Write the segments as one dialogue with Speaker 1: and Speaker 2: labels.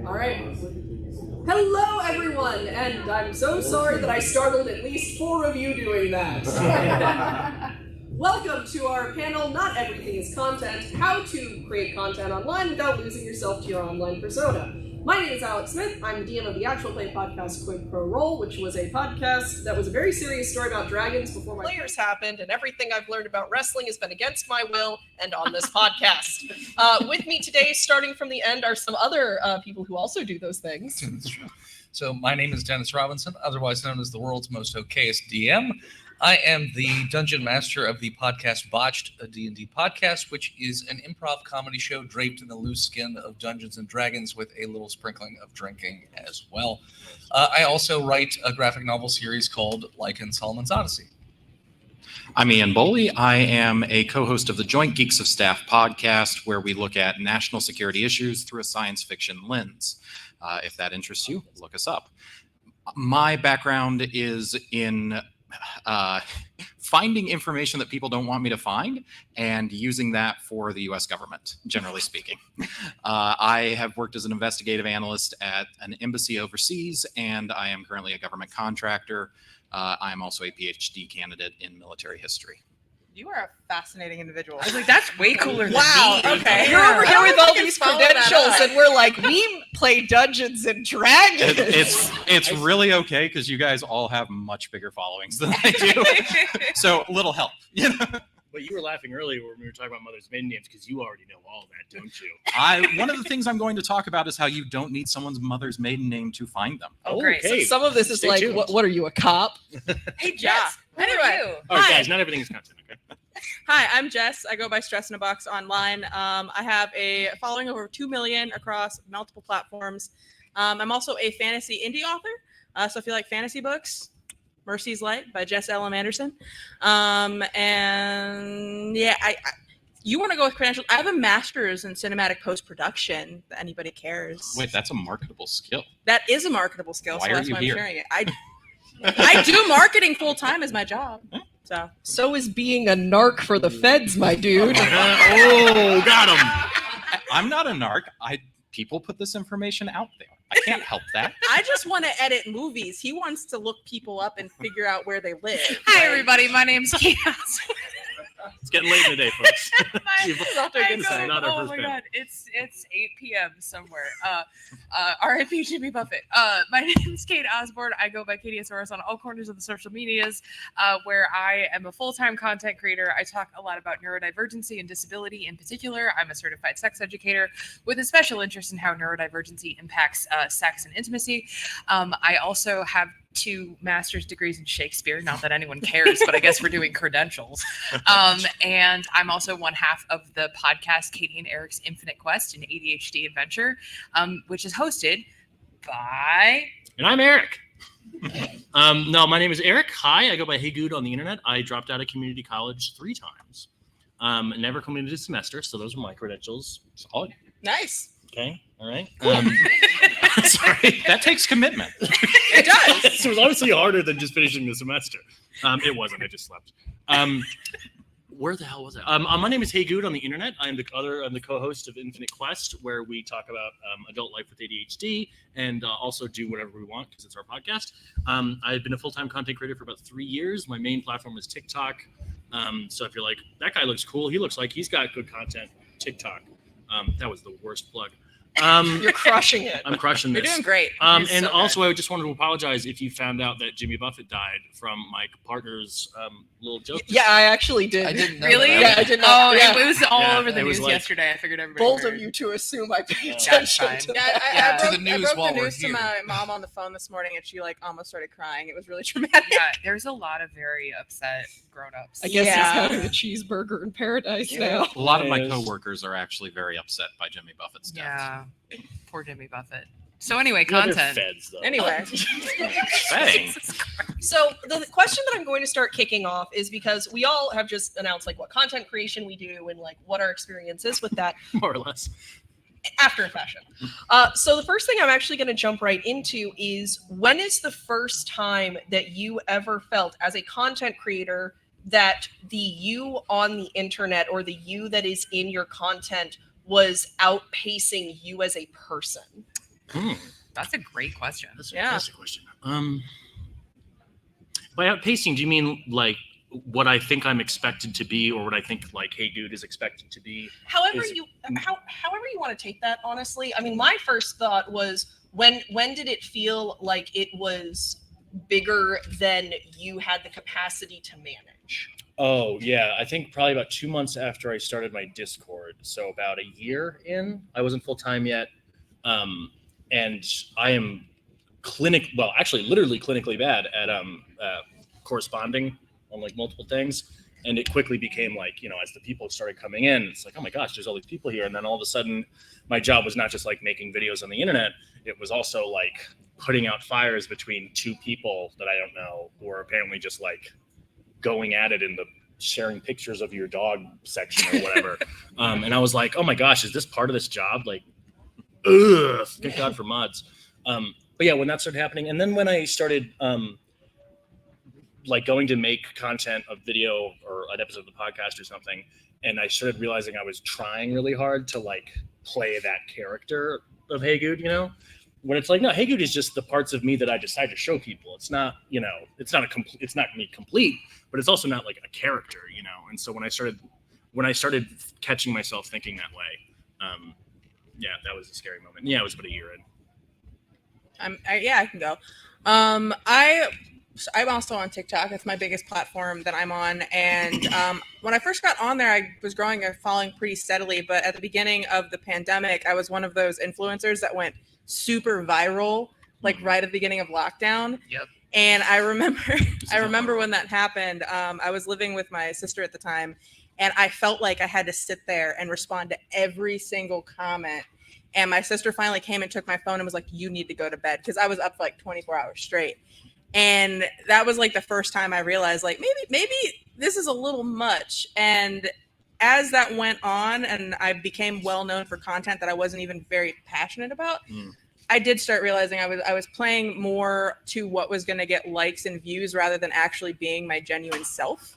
Speaker 1: All right. Hello, everyone, and I'm so sorry that I startled at least 4 of you doing that. Welcome to our panel, Not Everything is Content, How to Create Content Online Without Losing Yourself to Your Online Persona. My name is Alex Smith. I'm the DM of the Actual Play podcast Quid Pro Roll, which was a podcast that was a very serious story about dragons before my players happened, and everything I've learned about wrestling has been against my will and on this podcast. With me today, starting from the end, are some other people who also do those things.
Speaker 2: That's true. So my name is Dennis Robinson, otherwise known as the world's most okayest DM. I am the Dungeon Master of the podcast Botched, a D&D podcast, which is an improv comedy show draped in the loose skin of Dungeons and Dragons with a little sprinkling of drinking as well. I also write a graphic novel series called Lycan Solomon's Odyssey.
Speaker 3: I'm Ian Boley. I am a co-host of the Joint Geeks of Staff podcast, where we look at national security issues through a science fiction lens. If that interests you, look us up. My background is in finding information that people don't want me to find and using that for the U.S. government, generally speaking. I have worked as an investigative analyst at an embassy overseas, and I am currently a government contractor. I am also a PhD candidate in military history.
Speaker 4: You are a fascinating individual. I was like, that's way cooler than
Speaker 1: Wow,
Speaker 4: me.
Speaker 1: okay. You're over here with all these credentials, and we're like, we play Dungeons and Dragons.
Speaker 3: It's really okay because you guys all have much bigger followings than I do. So a little help, you know.
Speaker 5: But you were laughing earlier when we were talking about mother's maiden names because you already know all that, don't you?
Speaker 3: One of the things I'm going to talk about is how you don't need someone's mother's maiden name to find them.
Speaker 4: Oh, great.
Speaker 1: So some of this is
Speaker 5: Stay
Speaker 1: like,
Speaker 5: tuned.
Speaker 1: what are you, a cop?
Speaker 4: Hey, Jess. Anyway.
Speaker 5: Oh,
Speaker 4: Hi.
Speaker 5: guys, not everything is content, okay?
Speaker 4: Hi, I'm Jess. I go by Stress in a Box online. I have a following of over 2 million across multiple platforms. I'm also a fantasy indie author. So if you like fantasy books, Mercy's Light by Jess L.M. Anderson. And yeah, you want to go with credentials? I have a master's in cinematic post-production, if anybody cares.
Speaker 3: Wait, that's a marketable skill.
Speaker 4: That is a marketable skill,
Speaker 3: Why
Speaker 4: so
Speaker 3: are
Speaker 4: that's
Speaker 3: you
Speaker 4: why
Speaker 3: here?
Speaker 4: I'm sharing it. I do marketing full-time as my job.
Speaker 1: So is being a narc for the feds, my dude.
Speaker 5: Oh, got him.
Speaker 3: I'm not a narc. People put this information out there. I can't help that.
Speaker 4: I just want to edit movies. He wants to look people up and figure out where they live.
Speaker 6: Hi, everybody. My name's Kate.
Speaker 5: It's getting late in the day, folks.
Speaker 4: Off to a good start.
Speaker 5: Not our
Speaker 6: Oh
Speaker 5: first
Speaker 6: my
Speaker 5: panel.
Speaker 6: god, it's 8 p.m. somewhere. R.I.P. Jimmy Buffett. My name's Kate Osborne. I go by Katieosaurus on all corners of the social medias, where I am a full-time content creator. I talk a lot about neurodivergency and disability in particular. I'm a certified sex educator with a special interest in how neurodivergency impacts sex and intimacy. I also have 2 master's degrees in Shakespeare. Not that anyone cares, but I guess we're doing credentials. And I'm also one half of the podcast Katie and Eric's Infinite Quest, an ADHD adventure, which is hosted by...
Speaker 5: And I'm Eric. No, my name is Eric. Hi, I go by Hey Good on the internet. I dropped out of community college 3 times. Never completed a semester, so those are my credentials. Solid.
Speaker 4: Nice.
Speaker 5: Okay, all right.
Speaker 3: Sorry, that takes commitment.
Speaker 4: It does.
Speaker 5: So it was obviously harder than just finishing the semester. It wasn't. I just slept. Where the hell was I? My name is Hey Good on the internet. I'm the co-host of Infinite Quest, where we talk about adult life with ADHD and also do whatever we want because it's our podcast. I've been a full-time content creator for about 3 years. My main platform is TikTok. So if you're like, that guy looks cool, he looks like he's got good content, TikTok. That was the worst plug.
Speaker 1: You're crushing it.
Speaker 5: I'm crushing this.
Speaker 4: You're doing great.
Speaker 5: And also, I just wanted to apologize if you found out that Jimmy Buffett died from my partner's little joke.
Speaker 1: Yeah, I actually did.
Speaker 2: I didn't know
Speaker 6: Really?
Speaker 2: that.
Speaker 1: Yeah, I did not.
Speaker 6: Oh,
Speaker 1: yeah.
Speaker 6: it was all
Speaker 5: Yeah,
Speaker 6: over the
Speaker 5: it was
Speaker 6: news
Speaker 5: like-
Speaker 6: yesterday. I figured everybody
Speaker 1: Bold
Speaker 6: heard.
Speaker 1: of you to assume I paid
Speaker 6: That's
Speaker 1: attention
Speaker 6: fine.
Speaker 1: to
Speaker 4: Yeah,
Speaker 1: that.
Speaker 4: I
Speaker 2: To
Speaker 4: broke,
Speaker 2: the news
Speaker 4: I broke
Speaker 2: while
Speaker 4: the
Speaker 2: we're
Speaker 4: news to
Speaker 2: here.
Speaker 4: my mom on the phone this morning, and she almost started crying. It was really traumatic.
Speaker 6: Yeah, there's a lot of very upset grown-ups.
Speaker 1: I guess
Speaker 4: Yeah.
Speaker 1: he's having a cheeseburger in paradise now.
Speaker 3: A lot of my
Speaker 5: Yes.
Speaker 3: coworkers are actually very upset by Jimmy Buffett's death.
Speaker 6: Yeah, poor Jimmy Buffett. So anyway,
Speaker 5: Yeah, they're
Speaker 6: content.
Speaker 5: feds, though.
Speaker 4: Anyway,
Speaker 3: Saying.
Speaker 1: So the question that I'm going to start kicking off is because we all have just announced like what content creation we do and like what our experience is with that
Speaker 5: More or less.
Speaker 1: after a fashion. So the first thing I'm actually going to jump right into is, when is the first time that you ever felt as a content creator that the you on the internet or the you that is in your content was outpacing you as a person?
Speaker 6: That's a great question.
Speaker 5: That's a
Speaker 4: Yeah.
Speaker 5: fantastic question. By outpacing, do you mean like what I think I'm expected to be, or what I think like Hey Dude is expected to be?
Speaker 1: However
Speaker 5: Is-
Speaker 1: however you want to take that, honestly. I mean, my first thought was when did it feel like it was bigger than you had the capacity to manage?
Speaker 5: Oh yeah, I think probably about 2 months after I started my Discord, so about a year in. I wasn't full time yet, and I am literally clinically bad at corresponding on like multiple things. And it quickly became like, as the people started coming in, it's like, oh my gosh, there's all these people here. And then all of a sudden, my job was not just like making videos on the internet; it was also like putting out fires between two people that I don't know, who are apparently just like going at it in the sharing pictures of your dog section or whatever. And I was like, oh my gosh, is this part of this job? Like, ugh, thank God for mods. But yeah, when that started happening, and then when I started like going to make content, of video or an episode of the podcast or something, and I started realizing I was trying really hard to like play that character of Hey Good, when it's like, no, Hey Good is just the parts of me that I decide to show people. It's not, it's not me complete, but it's also not like a character, And so when I started catching myself thinking that way, yeah, that was a scary moment. Yeah, it was about a year in.
Speaker 4: I can go. I'm also on TikTok. It's my biggest platform that I'm on. And when I first got on there, I was growing a following pretty steadily. But at the beginning of the pandemic, I was one of those influencers that went super viral, like right at the beginning of lockdown.
Speaker 6: Yep.
Speaker 4: And I remember when that happened. I was living with my sister at the time, and I felt like I had to sit there and respond to every single comment. And my sister finally came and took my phone and was like, "You need to go to bed," because I was up for like 24 hours straight. And that was like the first time I realized, like, maybe this is a little much. And as that went on, and I became well known for content that I wasn't even very passionate about, I did start realizing I was playing more to what was going to get likes and views rather than actually being my genuine self.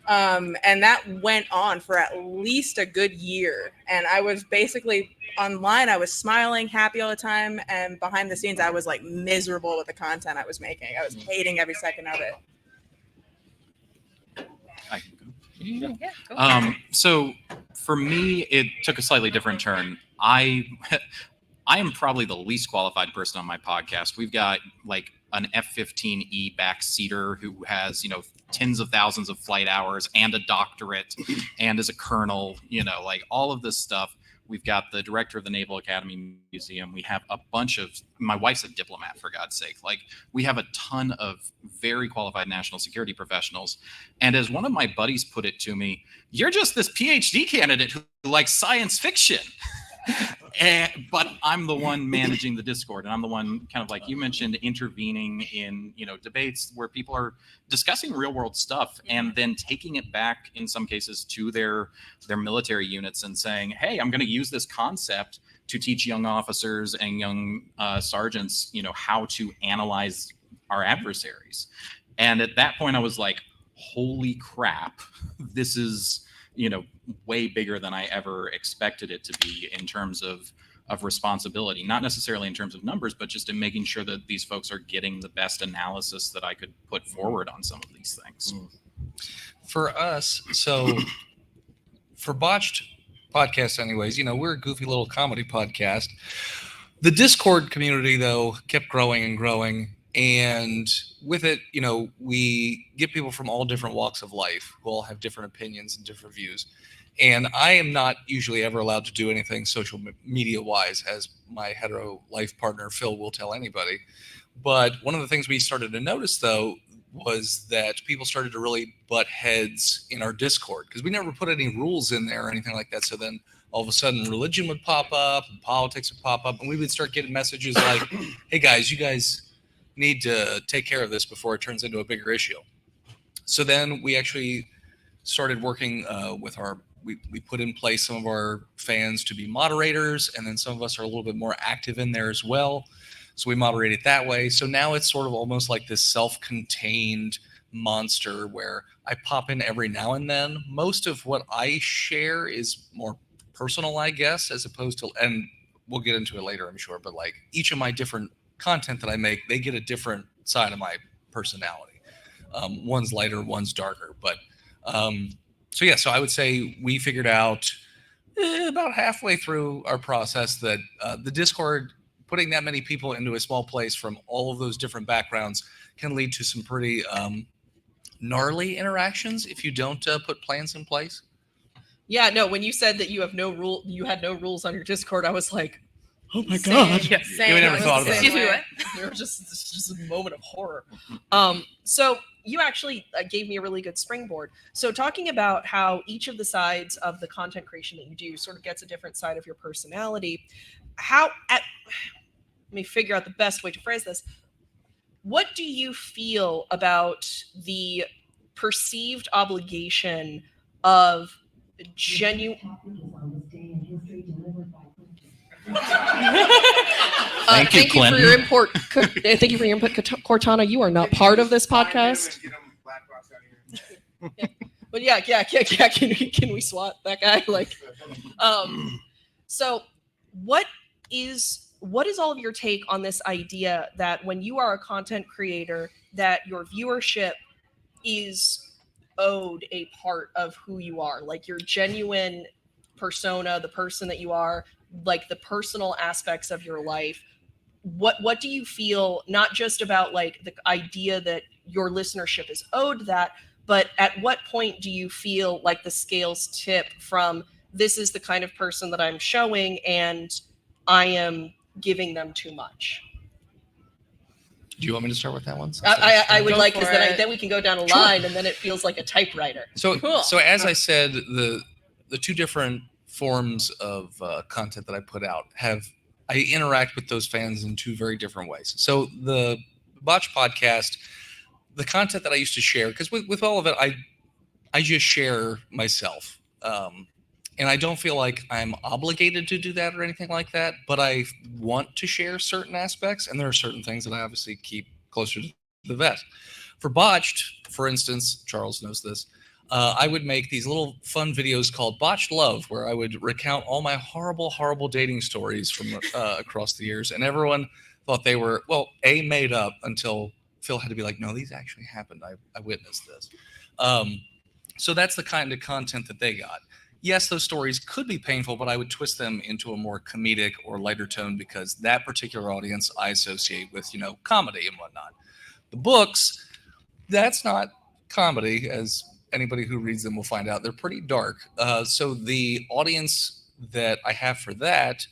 Speaker 4: And that went on for at least a good year. And I was basically online, I was smiling, happy all the time. And behind the scenes, I was like miserable with the content I was making. I was hating every second of it.
Speaker 3: I can go.
Speaker 6: Yeah, go for it.
Speaker 3: So for me, it took a slightly different turn. I am probably the least qualified person on my podcast. We've got like an F-15E backseater who has, tens of thousands of flight hours and a doctorate and is a colonel, like all of this stuff. We've got the director of the Naval Academy Museum. We have a bunch of, my wife's a diplomat, for God's sake. Like, we have a ton of very qualified national security professionals. And as one of my buddies put it to me, you're just this PhD candidate who likes science fiction. But I'm the one managing the Discord, and I'm the one kind of, like you mentioned, intervening in debates where people are discussing real world stuff and then taking it back in some cases to their military units and saying, hey, I'm going to use this concept to teach young officers and young sergeants how to analyze our adversaries. And at that point I was like, holy crap, this is way bigger than I ever expected it to be in terms of responsibility, not necessarily in terms of numbers, but just in making sure that these folks are getting the best analysis that I could put forward on some of these things.
Speaker 2: For us, so for Botched Podcast anyways, we're a goofy little comedy podcast. The Discord community, though, kept growing and growing. And with it, we get people from all different walks of life who all have different opinions and different views. And I am not usually ever allowed to do anything social media wise, as my hetero life partner, Phil, will tell anybody. But one of the things we started to notice, though, was that people started to really butt heads in our Discord, because we never put any rules in there or anything like that. So then all of a sudden religion would pop up and politics would pop up, and we would start getting messages like, hey guys, you guys need to take care of this before it turns into a bigger issue. So then we actually started working with we put in place some of our fans to be moderators, and then some of us are a little bit more active in there as well. So we moderate it that way. So now it's sort of almost like this self-contained monster where I pop in every now and then. Most of what I share is more personal, I guess, as opposed to, and we'll get into it later, I'm sure, but like each of my different content that I make, they get a different side of my personality. One's lighter, one's darker, but so I would say we figured out about halfway through our process that the Discord, putting that many people into a small place from all of those different backgrounds can lead to some pretty gnarly interactions if you don't put plans in place.
Speaker 1: Yeah, no, when you said that you had no rules on your Discord, I was like, oh my
Speaker 6: Same.
Speaker 1: god.
Speaker 6: Yeah, same.
Speaker 2: we never
Speaker 6: I was
Speaker 2: thought
Speaker 6: the
Speaker 2: about
Speaker 6: same
Speaker 2: it.
Speaker 6: way.
Speaker 1: Excuse me, what? It was just a moment of horror. So you actually gave me a really good springboard. So talking about how each of the sides of the content creation that you do sort of gets a different side of your personality. Let me figure out the best way to phrase this. What do you feel about the perceived obligation of genuine?
Speaker 3: Thank you,
Speaker 1: for
Speaker 3: Clinton.
Speaker 1: your input. Thank you for your input, Cortana. You are not part of this podcast. But yeah. Can we swat that guy? Like, so what is all of your take on this idea that when you are a content creator, that your viewership is owed a part of who you are, like your genuine persona, the person that you are, like the personal aspects of your life? What do you feel, not just about like the idea that your listenership is owed that, but at what point do you feel like the scales tip from this is the kind of person that I'm showing and I am giving them too much?
Speaker 2: Do you want me to start with that one?
Speaker 1: I would
Speaker 4: Go
Speaker 1: like,
Speaker 4: for
Speaker 1: because
Speaker 4: it.
Speaker 1: then we can go down a line and then it feels like a typewriter.
Speaker 2: So,
Speaker 4: Cool.
Speaker 2: so as I said, the two different forms of content that I put out I interact with those fans in two very different ways. So the Botch podcast, the content that I used to share, because with all of it, I just share myself. And I don't feel like I'm obligated to do that or anything like that, but I want to share certain aspects, and there are certain things that I obviously keep closer to the vest. For Botched, for instance, Charles knows this, I would make these little fun videos called Botched Love, where I would recount all my horrible, horrible dating stories from across the years, and everyone thought they were, well, made up, until Phil had to be like, no, these actually happened. I witnessed this. So that's the kind of content that they got. Yes, those stories could be painful, but I would twist them into a more comedic or lighter tone because that particular audience I associate with, comedy and whatnot. The books, that's not comedy, as anybody who reads them will find out. They're pretty dark. So the audience that I have for that,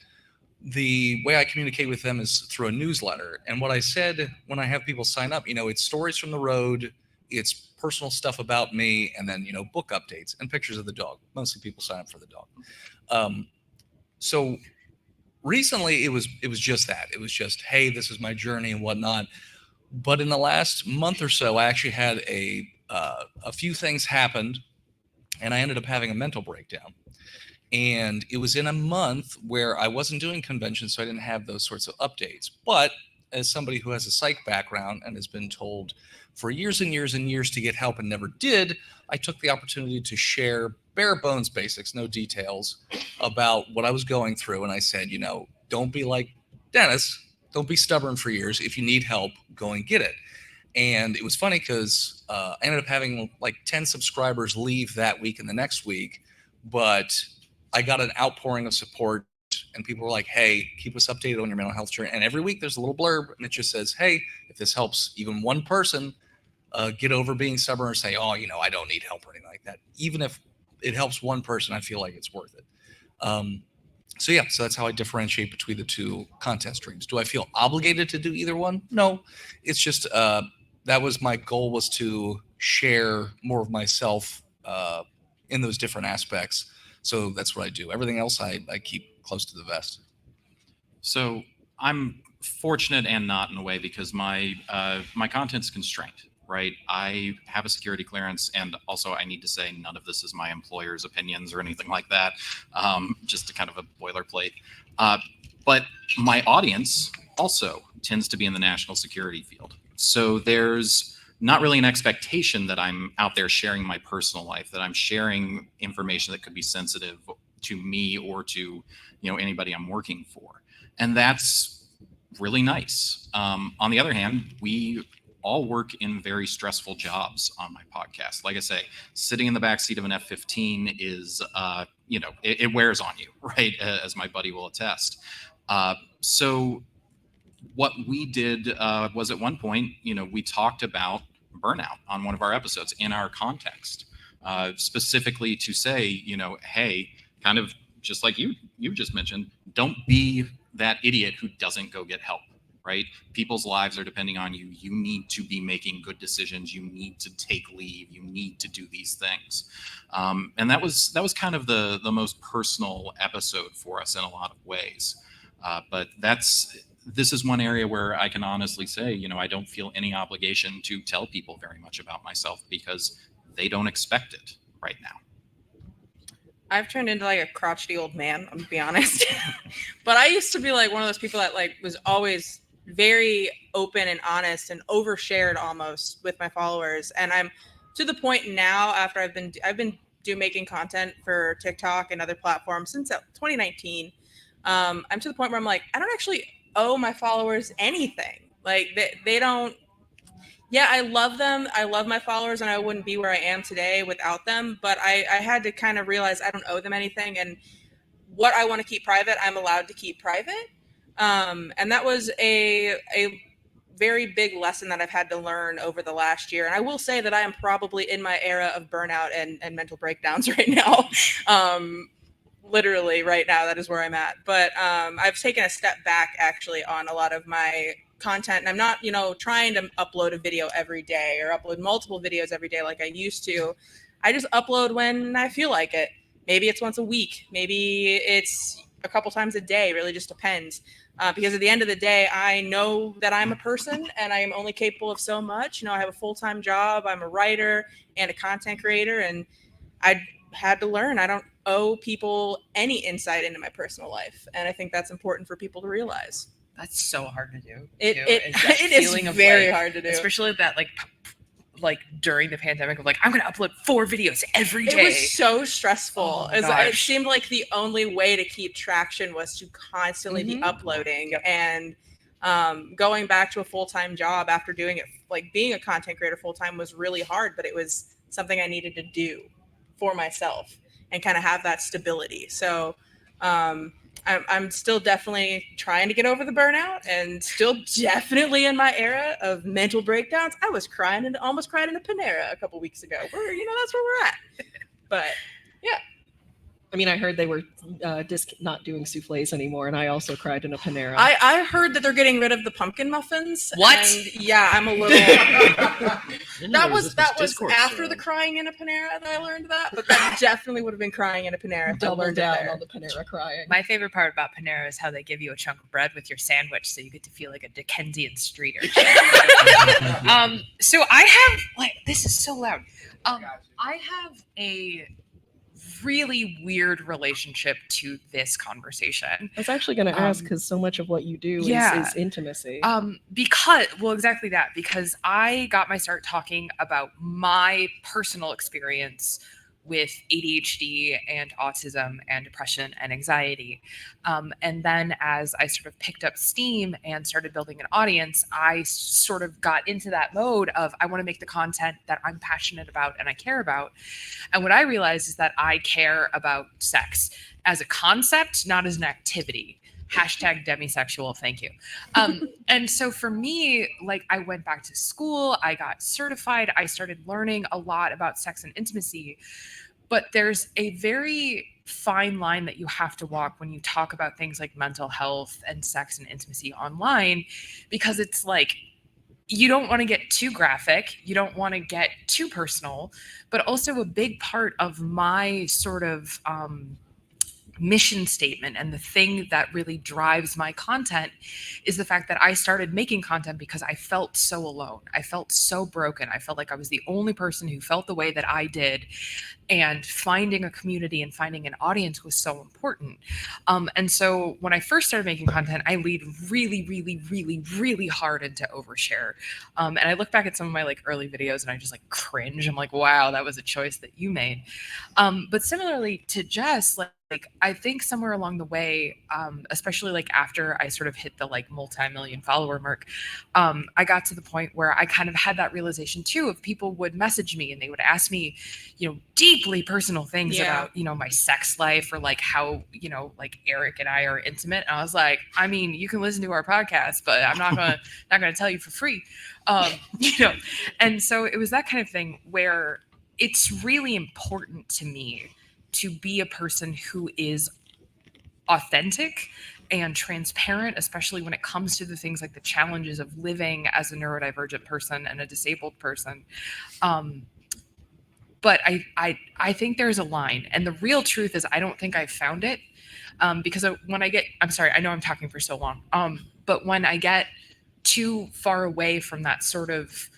Speaker 2: the way I communicate with them is through a newsletter. And what I said when I have people sign up, it's stories from the road, it's personal stuff about me, and then book updates and pictures of the dog. Mostly people sign up for the dog. So recently it was just that. It was just, hey, this is my journey and whatnot. But in the last month or so, I actually had a few things happened, and I ended up having a mental breakdown. And it was in a month where I wasn't doing conventions, so I didn't have those sorts of updates. But as somebody who has a psych background and has been told for years and years and years to get help and never did, I took the opportunity to share bare bones basics, no details, about what I was going through. And I said, don't be like Dennis. Don't be stubborn for years. If you need help, go and get it. And it was funny because I ended up having like 10 subscribers leave that week and the next week. But I got an outpouring of support, and people were like, hey, keep us updated on your mental health journey. And every week there's a little blurb, and it just says, hey, if this helps even one person get over being stubborn, or say, oh, I don't need help or anything like that. Even if it helps one person, I feel like it's worth it. So that's how I differentiate between the two content streams. Do I feel obligated to do either one? No, it's just that was my goal, was to share more of myself in those different aspects. So that's what I do. Everything else I keep close to the vest.
Speaker 3: So I'm fortunate and not in a way, because my content's constrained, right? I have a security clearance, and also I need to say none of this is my employer's opinions or anything like that. Just a kind of a boilerplate. But my audience also tends to be in the national security field. So there's not really an expectation that I'm out there sharing my personal life, that I'm sharing information that could be sensitive to me or to anybody I'm working for. And that's really nice. On the other hand, we all work in very stressful jobs on my podcast. Like I say, sitting in the backseat of an F-15 is, it wears on you, right? As my buddy will attest. So what we did was at one point, we talked about burnout on one of our episodes in our context, specifically to say, hey, kind of just like you just mentioned, don't be that idiot who doesn't go get help. Right? People's lives are depending on you. You need to be making good decisions. You need to take leave. You need to do these things. And that was kind of the most personal episode for us in a lot of ways. But this is one area where I can honestly say, I don't feel any obligation to tell people very much about myself because they don't expect it right now.
Speaker 4: I've turned into like a crotchety old man, I'm gonna be honest. But I used to be like one of those people that like was always very open and honest and overshared almost with my followers. And I'm to the point now after I've been making content for TikTok and other platforms since 2019. I'm to the point where I'm like, I don't actually owe my followers anything. Like they don't. Yeah, I love them. I love my followers, and I wouldn't be where I am today without them. But I had to kind of realize I don't owe them anything, and what I want to keep private, I'm allowed to keep private. And that was a very big lesson that I've had to learn over the last year. And I will say that I am probably in my era of burnout and mental breakdowns right now. Literally right now, that is where I'm at. But I've taken a step back actually on a lot of my content. And I'm not, trying to upload a video every day or upload multiple videos every day like I used to. I just upload when I feel like it. Maybe it's once a week. Maybe it's a couple times a day. It really just depends. Because at the end of the day, I know that I'm a person and I am only capable of so much. I have a full-time job. I'm a writer and a content creator. And I had to learn I don't owe people any insight into my personal life. And I think that's important for people to realize.
Speaker 6: That's so hard to do.
Speaker 4: It is very hard to do.
Speaker 6: Especially that like during the pandemic of like, I'm going to upload 4 videos every day.
Speaker 4: It was so stressful.
Speaker 6: Oh,
Speaker 4: it seemed like the only way to keep traction was to constantly be uploading. Yep. And going back to a full-time job after doing it, like being a content creator full-time was really hard, but it was something I needed to do for myself and kind of have that stability. So I'm still definitely trying to get over the burnout and still definitely in my era of mental breakdowns. I was almost cried in a Panera a couple weeks ago. That's where we're at. But yeah.
Speaker 1: I mean, I heard they were not doing souffles anymore, and I also cried in a Panera.
Speaker 4: I heard that they're getting rid of the pumpkin muffins.
Speaker 6: What?
Speaker 4: And yeah, I'm a little. that was after the crying in a Panera that I learned that, but that definitely would have been crying in a Panera.
Speaker 1: Double down on the Panera crying.
Speaker 6: My favorite part about Panera is how they give you a chunk of bread with your sandwich, so you get to feel like a Dickensian streeter. So I have this is so loud. I have a really weird relationship to this conversation.
Speaker 1: I was actually going to ask because so much of what you do is intimacy.
Speaker 6: Exactly that, because I got my start talking about my personal experience with ADHD and autism and depression and anxiety. And then as I sort of picked up steam and started building an audience, I sort of got into that mode of I want to make the content that I'm passionate about and I care about. And what I realized is that I care about sex as a concept, not as an activity. Hashtag demisexual, thank you. And so for me, I went back to school, I got certified, I started learning a lot about sex and intimacy, but there's a very fine line that you have to walk when you talk about things like mental health and sex and intimacy online, because it's you don't want to get too graphic, you don't want to get too personal, but also a big part of my sort of mission statement and the thing that really drives my content is the fact that I started making content because I felt so alone. I felt so broken. I felt like I was the only person who felt the way that I did. And finding a community and finding an audience was so important. And so when I first started making content, I leaned really, really, really, really hard into overshare. And I look back at some of my early videos and I just cringe. I'm like, wow, that was a choice that you made. But similarly to Jess, like I think somewhere along the way, especially like after I sort of hit the like multi-million follower mark, I got to the point where I kind of had that realization too of people would message me and they would ask me, deeply personal things about, my sex life or like how, like Eric and I are intimate. And I was like, I mean, you can listen to our podcast, but I'm not gonna tell you for free. And so it was that kind of thing where it's really important to me to be a person who is authentic and transparent, especially when it comes to the things like the challenges of living as a neurodivergent person and a disabled person. But I think there's a line, and the real truth is I don't think I've found it, because I'm sorry, I know I'm talking for so long, but when I get too far away from that sort of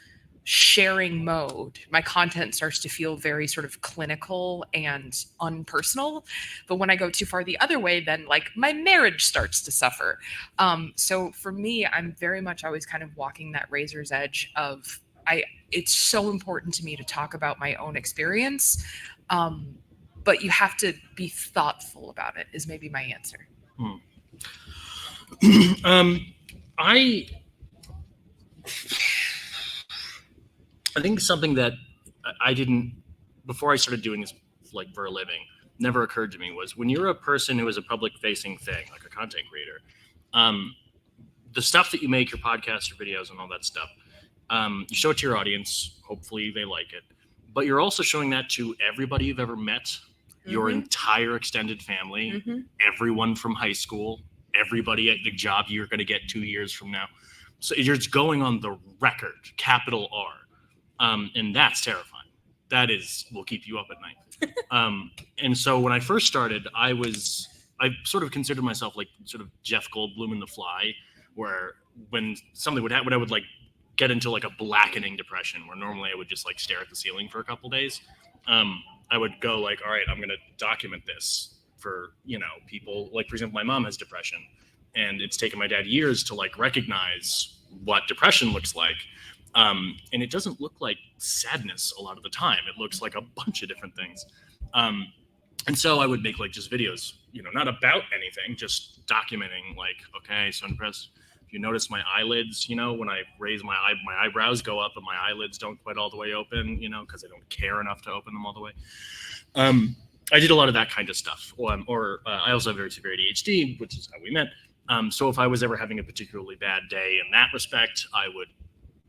Speaker 6: sharing mode, my content starts to feel very sort of clinical and unpersonal. But when I go too far the other way, then like my marriage starts to suffer. So for me, I'm very much always kind of walking that razor's edge of it's so important to me to talk about my own experience. But you have to be thoughtful about it is maybe my answer.
Speaker 5: I think something that I didn't, before I started doing this like for a living, never occurred to me was when you're a person who is a public facing thing, like a content creator, the stuff that you make, your podcast, your videos and all that stuff, you show it to your audience. Hopefully they like it, but you're also showing that to everybody you've ever met, your entire extended family, everyone from high school, everybody at the job you're going to get 2 years from now. So you're just going on the record, capital R. And that's terrifying. That will keep you up at night. And so when I first started, I sort of considered myself like sort of Jeff Goldblum in The Fly, where when something would happen, when I would like get into like a blackening depression, where normally I would just like stare at the ceiling for a couple days. I would go like, all right, I'm going to document this for, people. Like, for example, my mom has depression, and it's taken my dad years to like recognize what depression looks like. And it doesn't look like sadness a lot of the time. It looks like a bunch of different things. And so I would make like just videos, not about anything, just documenting like, okay, so impressed. If you notice my eyelids, when I raise my eyebrows go up and my eyelids don't quite all the way open, because I don't care enough to open them all the way. I did a lot of that kind of stuff. I also have very severe ADHD, which is how we met. So if I was ever having a particularly bad day in that respect, I would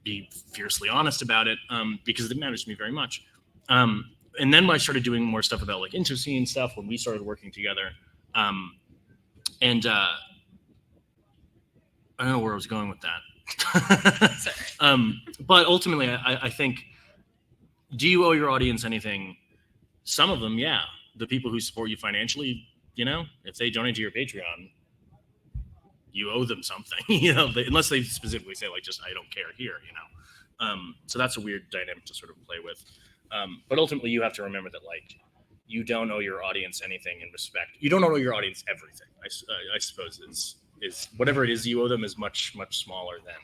Speaker 5: be fiercely honest about it, because it matters to me very much. And then I started doing more stuff about like intimacy and stuff when we started working together. And I don't know where I was going with that. But ultimately, I think, do you owe your audience anything? Some of them, yeah. The people who support you financially, if they donate to your Patreon, you owe them something, unless they specifically say like, just, I don't care here, so that's a weird dynamic to sort of play with. But ultimately you have to remember that like, you don't owe your audience anything in respect. You don't owe your audience everything. I suppose is whatever it is you owe them is much, much smaller than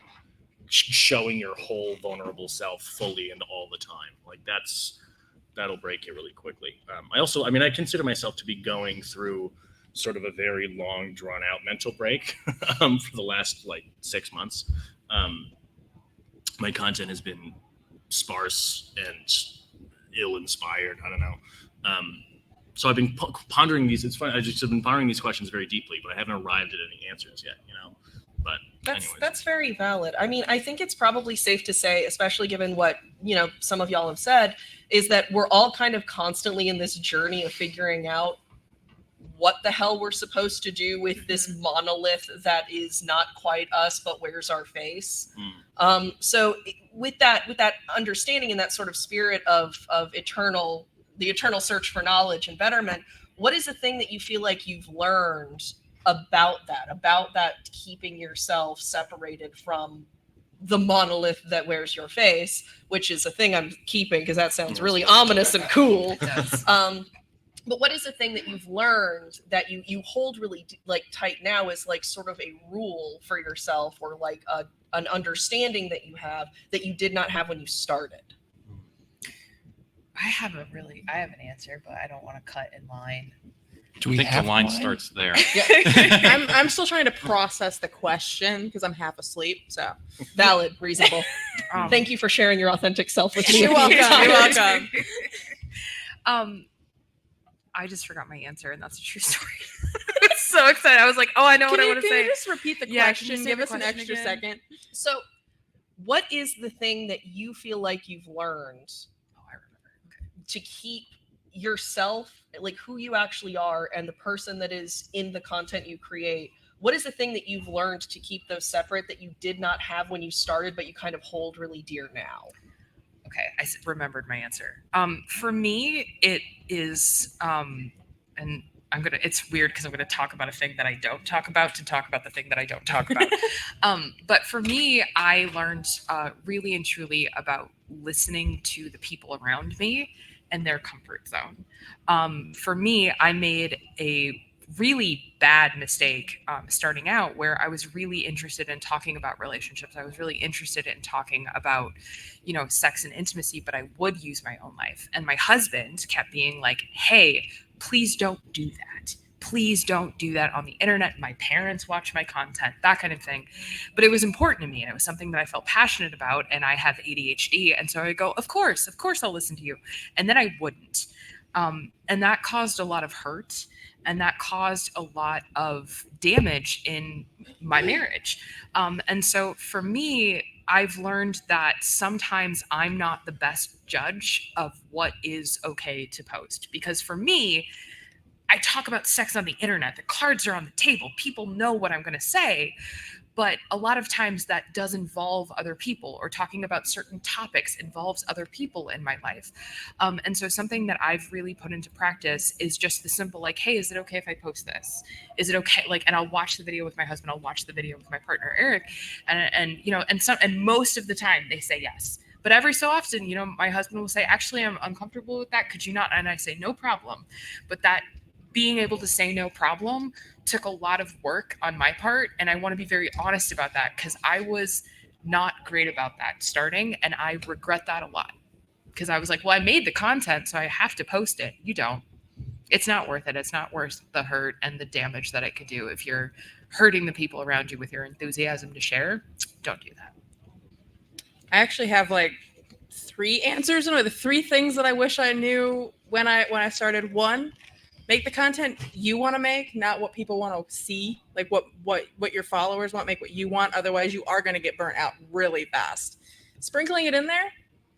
Speaker 5: showing your whole vulnerable self fully and all the time. Like that'll break you really quickly. I consider myself to be going through sort of a very long, drawn-out mental break for the last like 6 months. My content has been sparse and ill-inspired. I don't know. So I've been pondering these. It's funny. I've been pondering these questions very deeply, but I haven't arrived at any answers yet. But
Speaker 1: that's very valid. I mean, I think it's probably safe to say, especially given what some of y'all have said, is that we're all kind of constantly in this journey of figuring out what the hell we're supposed to do with this monolith that is not quite us but wears our face. So with that understanding and that sort of spirit of the eternal search for knowledge and betterment, what is the thing that you feel like you've learned about that keeping yourself separated from the monolith that wears your face, which is a thing I'm keeping because that sounds really ominous and cool. But what is the thing that you've learned that you hold really like tight now as like sort of a rule for yourself, or like an understanding that you have that you did not have when you started?
Speaker 7: I have an answer, but I don't want to cut in line.
Speaker 2: Do
Speaker 3: I
Speaker 2: we
Speaker 3: think
Speaker 2: have
Speaker 3: the line
Speaker 2: one?
Speaker 3: starts there.
Speaker 4: I'm still trying to process the question because I'm half asleep. So
Speaker 1: Valid, reasonable. Thank you for sharing your authentic self with me.
Speaker 4: You're welcome. You're welcome.
Speaker 6: I just forgot my answer, and that's a true story. I'm so excited. I was like, oh, I know what I want to
Speaker 4: Can
Speaker 6: say.
Speaker 4: you just repeat the
Speaker 6: Yeah, can you
Speaker 4: question?
Speaker 6: say
Speaker 4: Give
Speaker 6: the
Speaker 4: us an
Speaker 6: question
Speaker 4: extra
Speaker 6: again?
Speaker 4: second.
Speaker 1: So, what is the thing that you feel like you've learned
Speaker 6: Oh, I remember.
Speaker 1: to keep yourself, like who you actually are, and the person that is in the content you create? What is the thing that you've learned to keep those separate that you did not have when you started, but you kind of hold really dear now?
Speaker 6: Okay, remembered my answer. For me, it is, and it's weird because I'm gonna talk about a thing that I don't talk about to talk about the thing that I don't talk about. But for me, I learned really and truly about listening to the people around me and their comfort zone. For me, I made a really bad mistake starting out where I was really interested in talking about relationships. I was really interested in talking about, sex and intimacy, but I would use my own life. And my husband kept being like, hey, please don't do that. Please don't do that on the internet. My parents watch my content, that kind of thing. But it was important to me, and it was something that I felt passionate about, and I have ADHD. And so I go, of course I'll listen to you. And then I wouldn't. And that caused a lot of hurt. And that caused a lot of damage in my marriage. And so for me, I've learned that sometimes I'm not the best judge of what is okay to post. Because for me, I talk about sex on the internet. The cards are on the table. People know what I'm going to say. But a lot of times that does involve other people, or talking about certain topics involves other people in my life. And so something that I've really put into practice is just the simple, like, hey, is it okay if I post this? Is it okay? Like, and I'll watch the video with my husband. I'll watch the video with my partner, Eric. And most of the time they say yes. But every so often, my husband will say, actually, I'm uncomfortable with that. Could you not? And I say, no problem. But that being able to say no problem took a lot of work on my part. And I want to be very honest about that, because I was not great about that starting. And I regret that a lot, because I was like, well, I made the content, so I have to post it. You don't. It's not worth it. It's not worth the hurt and the damage that it could do. If you're hurting the people around you with your enthusiasm to share, don't do that.
Speaker 4: I actually have like 3 answers, and the 3 things that I wish I knew when I started. 1, make the content you want to make, not what people want to see. Like what your followers want, make what you want. Otherwise, you are going to get burnt out really fast. Sprinkling it in there,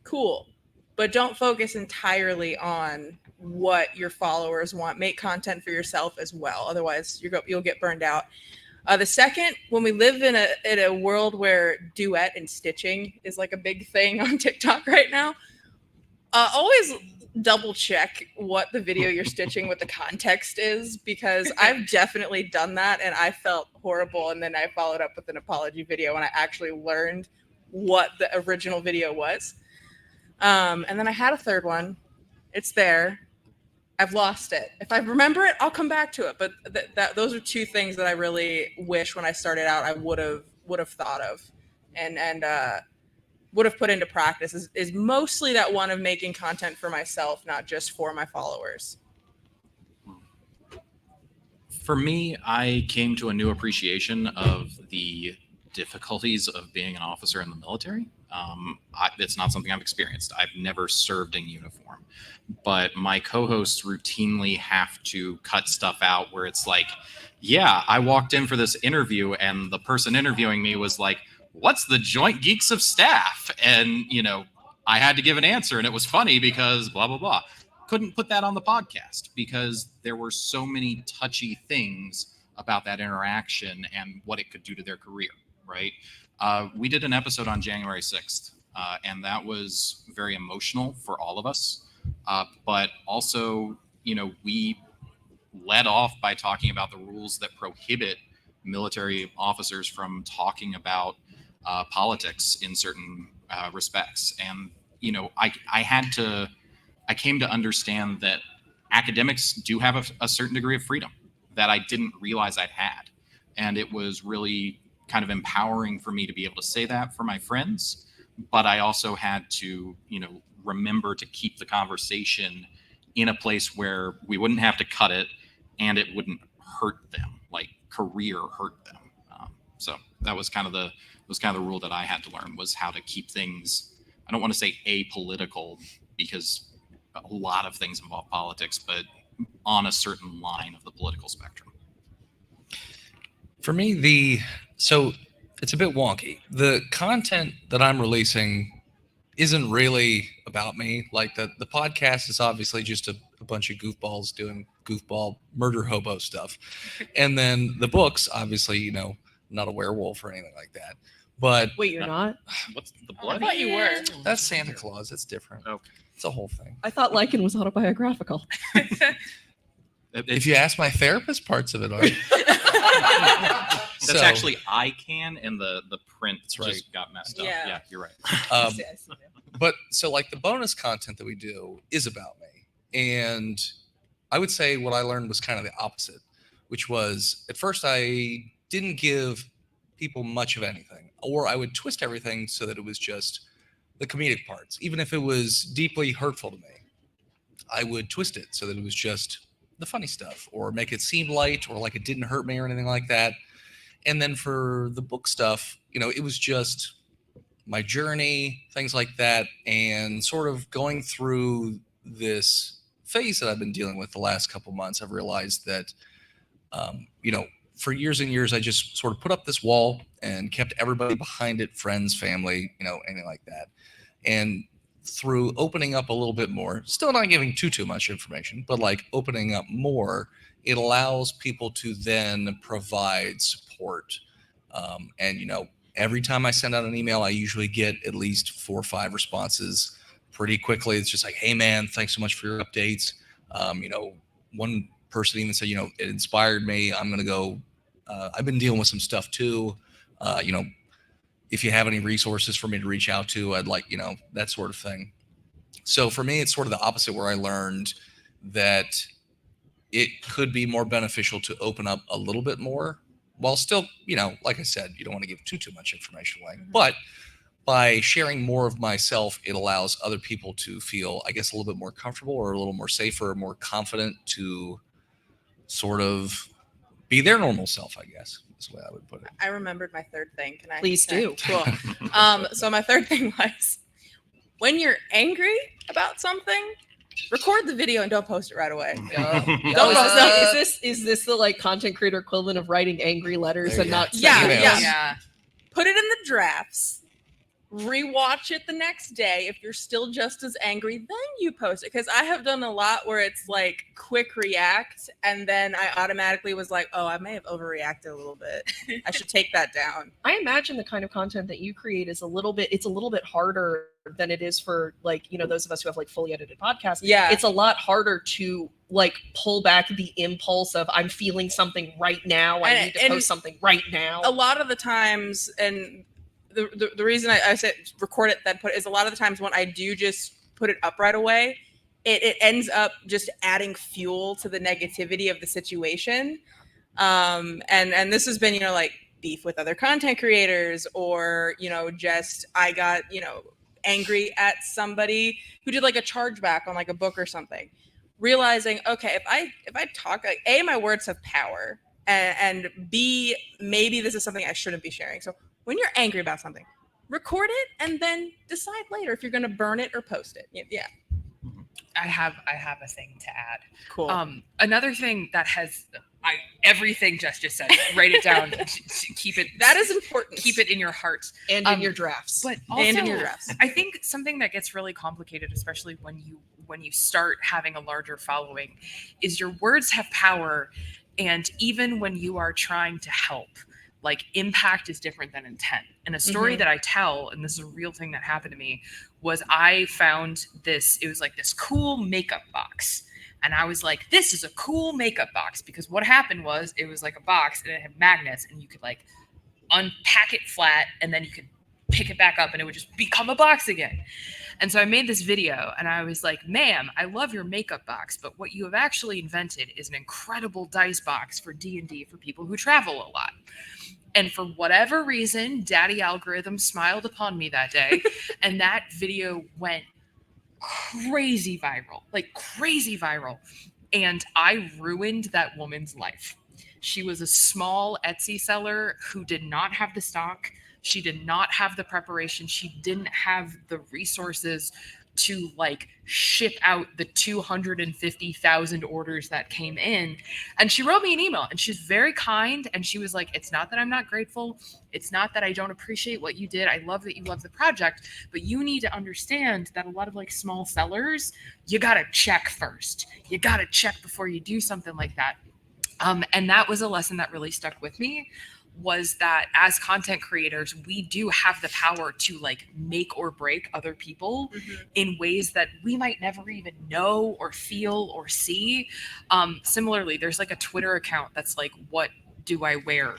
Speaker 4: cool. But don't focus entirely on what your followers want. Make content for yourself as well. Otherwise, you'll get burned out. The second, when we live in a world where duet and stitching is like a big thing on TikTok right now, always double check what the video you're stitching with the context is, because I've definitely done that and I felt horrible, and then I followed up with an apology video and I actually learned what the original video was. And then I had a third one. It's there. I've lost it. If I remember it, I'll come back to it. But those are 2 things that I really wish when I started out I would have thought of and would have put into practice, is mostly that one of making content for myself, not just for my followers.
Speaker 3: For me, I came to a new appreciation of the difficulties of being an officer in the military. It's not something I've experienced. I've never served in uniform, but my co-hosts routinely have to cut stuff out where it's like, yeah, I walked in for this interview and the person interviewing me was like, what's the Joint Geeks of Staff? And, I had to give an answer, and it was funny because blah, blah, blah. Couldn't put that on the podcast because there were so many touchy things about that interaction and what it could do to their career, right? We did an episode on January 6th, and that was very emotional for all of us. But also, we led off by talking about the rules that prohibit military officers from talking about politics in certain respects. And, I came to understand that academics do have a certain degree of freedom that I didn't realize I'd had. And it was really kind of empowering for me to be able to say that for my friends. But I also had to, remember to keep the conversation in a place where we wouldn't have to cut it and it wouldn't hurt them, like career hurt them. So that was kind of the rule that I had to learn, was how to keep things, I don't want to say apolitical, because a lot of things involve politics, but on a certain line of the political spectrum.
Speaker 2: For me, so it's a bit wonky. The content that I'm releasing isn't really about me. Like the podcast is obviously just a bunch of goofballs doing goofball murder hobo stuff. And then the books, obviously, not a werewolf or anything like that. But
Speaker 1: Wait, you're not?
Speaker 3: What's the
Speaker 6: I
Speaker 3: blood?
Speaker 6: thought you were.
Speaker 2: that's Santa Claus. It's different.
Speaker 3: Okay.
Speaker 2: It's a whole thing.
Speaker 1: I thought Lycan was autobiographical.
Speaker 2: If you ask my therapist, parts of it are.
Speaker 3: That's actually ICANN, and the print
Speaker 2: right.
Speaker 3: just got messed up.
Speaker 4: Yeah.
Speaker 3: Yeah, you're right.
Speaker 2: But so like the bonus content that we do is about me. And I would say what I learned was kind of the opposite, which was at first I didn't give people much of anything, or I would twist everything so that it was just the comedic parts. Even if it was deeply hurtful to me, I would twist it so that it was just the funny stuff, or make it seem light, or like it didn't hurt me or anything like that. And then for the book stuff, it was just my journey, things like that, and sort of going through this phase that I've been dealing with the last couple months. I've realized that, for years and years, I just sort of put up this wall and kept everybody behind it, friends, family, anything like that. And through opening up a little bit more, still not giving too much information, but like opening up more, it allows people to then provide support. And every time I send out an email, I usually get at least 4 or 5 responses pretty quickly. It's just like, hey man, thanks so much for your updates. One person even said, it inspired me. I'm going to go, I've been dealing with some stuff too. If you have any resources for me to reach out to, I'd like, that sort of thing. So for me, it's sort of the opposite, where I learned that it could be more beneficial to open up a little bit more, while still, like I said, you don't want to give too much information away. But by sharing more of myself, it allows other people to feel, I guess, a little bit more comfortable, or a little more safer, more confident to sort of be their normal self, I guess, is the way I would put it.
Speaker 4: I remembered my third thing. Can I?
Speaker 1: Please do.
Speaker 4: Cool. So my third thing was, when you're angry about something, record the video and don't post it right away.
Speaker 1: Is this the like content creator equivalent of writing angry letters and not
Speaker 4: Yeah,
Speaker 1: sending
Speaker 4: yeah.
Speaker 1: emails?
Speaker 6: Yeah.
Speaker 4: Put it in the drafts. Rewatch it the next day. If you're still just as angry, then you post it. Because I have done a lot where it's like quick react, and then I automatically was like, oh, I may have overreacted a little bit. I should take that down.
Speaker 1: I imagine the kind of content that you create is a little bit harder than it is for like, those of us who have like fully edited podcasts.
Speaker 4: Yeah.
Speaker 1: It's a lot harder to like pull back the impulse of I'm feeling something right now. I need to post something right now.
Speaker 4: A lot of the times, and the reason I said record it then put it is, a lot of the times when I do just put it up right away, it ends up just adding fuel to the negativity of the situation. And this has been, like beef with other content creators, or, just I got, angry at somebody who did like a chargeback on like a book or something, realizing, okay, if I talk, like, A, my words have power, and B, maybe this is something I shouldn't be sharing. So when you're angry about something, record it and then decide later if you're going to burn it or post it. Yeah.
Speaker 6: I have a thing to add.
Speaker 4: Cool.
Speaker 6: Another thing that has everything Jess just said. Write it down. Keep it.
Speaker 4: That is important.
Speaker 6: Keep it in your heart
Speaker 1: and in your drafts.
Speaker 6: But also,
Speaker 4: and in your drafts.
Speaker 6: I think something that gets really complicated, especially when you start having a larger following, is your words have power, and even when you are trying to help, like, impact is different than intent. And a story that I tell, and this is a real thing that happened to me, was I found this, it was like this cool makeup box. And I was like, this is a cool makeup box, because what happened was it was like a box and it had magnets, and you could like unpack it flat and then you could pick it back up and it would just become a box again. And so I made this video and I was like, ma'am, I love your makeup box, but what you have actually invented is an incredible dice box for D&D for people who travel a lot. And for whatever reason, Daddy Algorithm smiled upon me that day, and that video went crazy viral, like crazy viral. and I ruined that woman's life. She was a small Etsy seller who did not have the stock. She did not have the preparation. She didn't have the resources to like ship out the 250,000 orders that came in. And she wrote me an email, and she's very kind. And she was like, it's not that I'm not grateful. It's not that I don't appreciate what you did. I love that you love the project, but you need to understand that a lot of like small sellers, you got to check first. You got to check before you do something like that. And that was a lesson that really stuck with me, was that as content creators, we do have the power to like make or break other people in ways that we might never even know or feel or see. Similarly, there's like a Twitter account that's like, what do I wear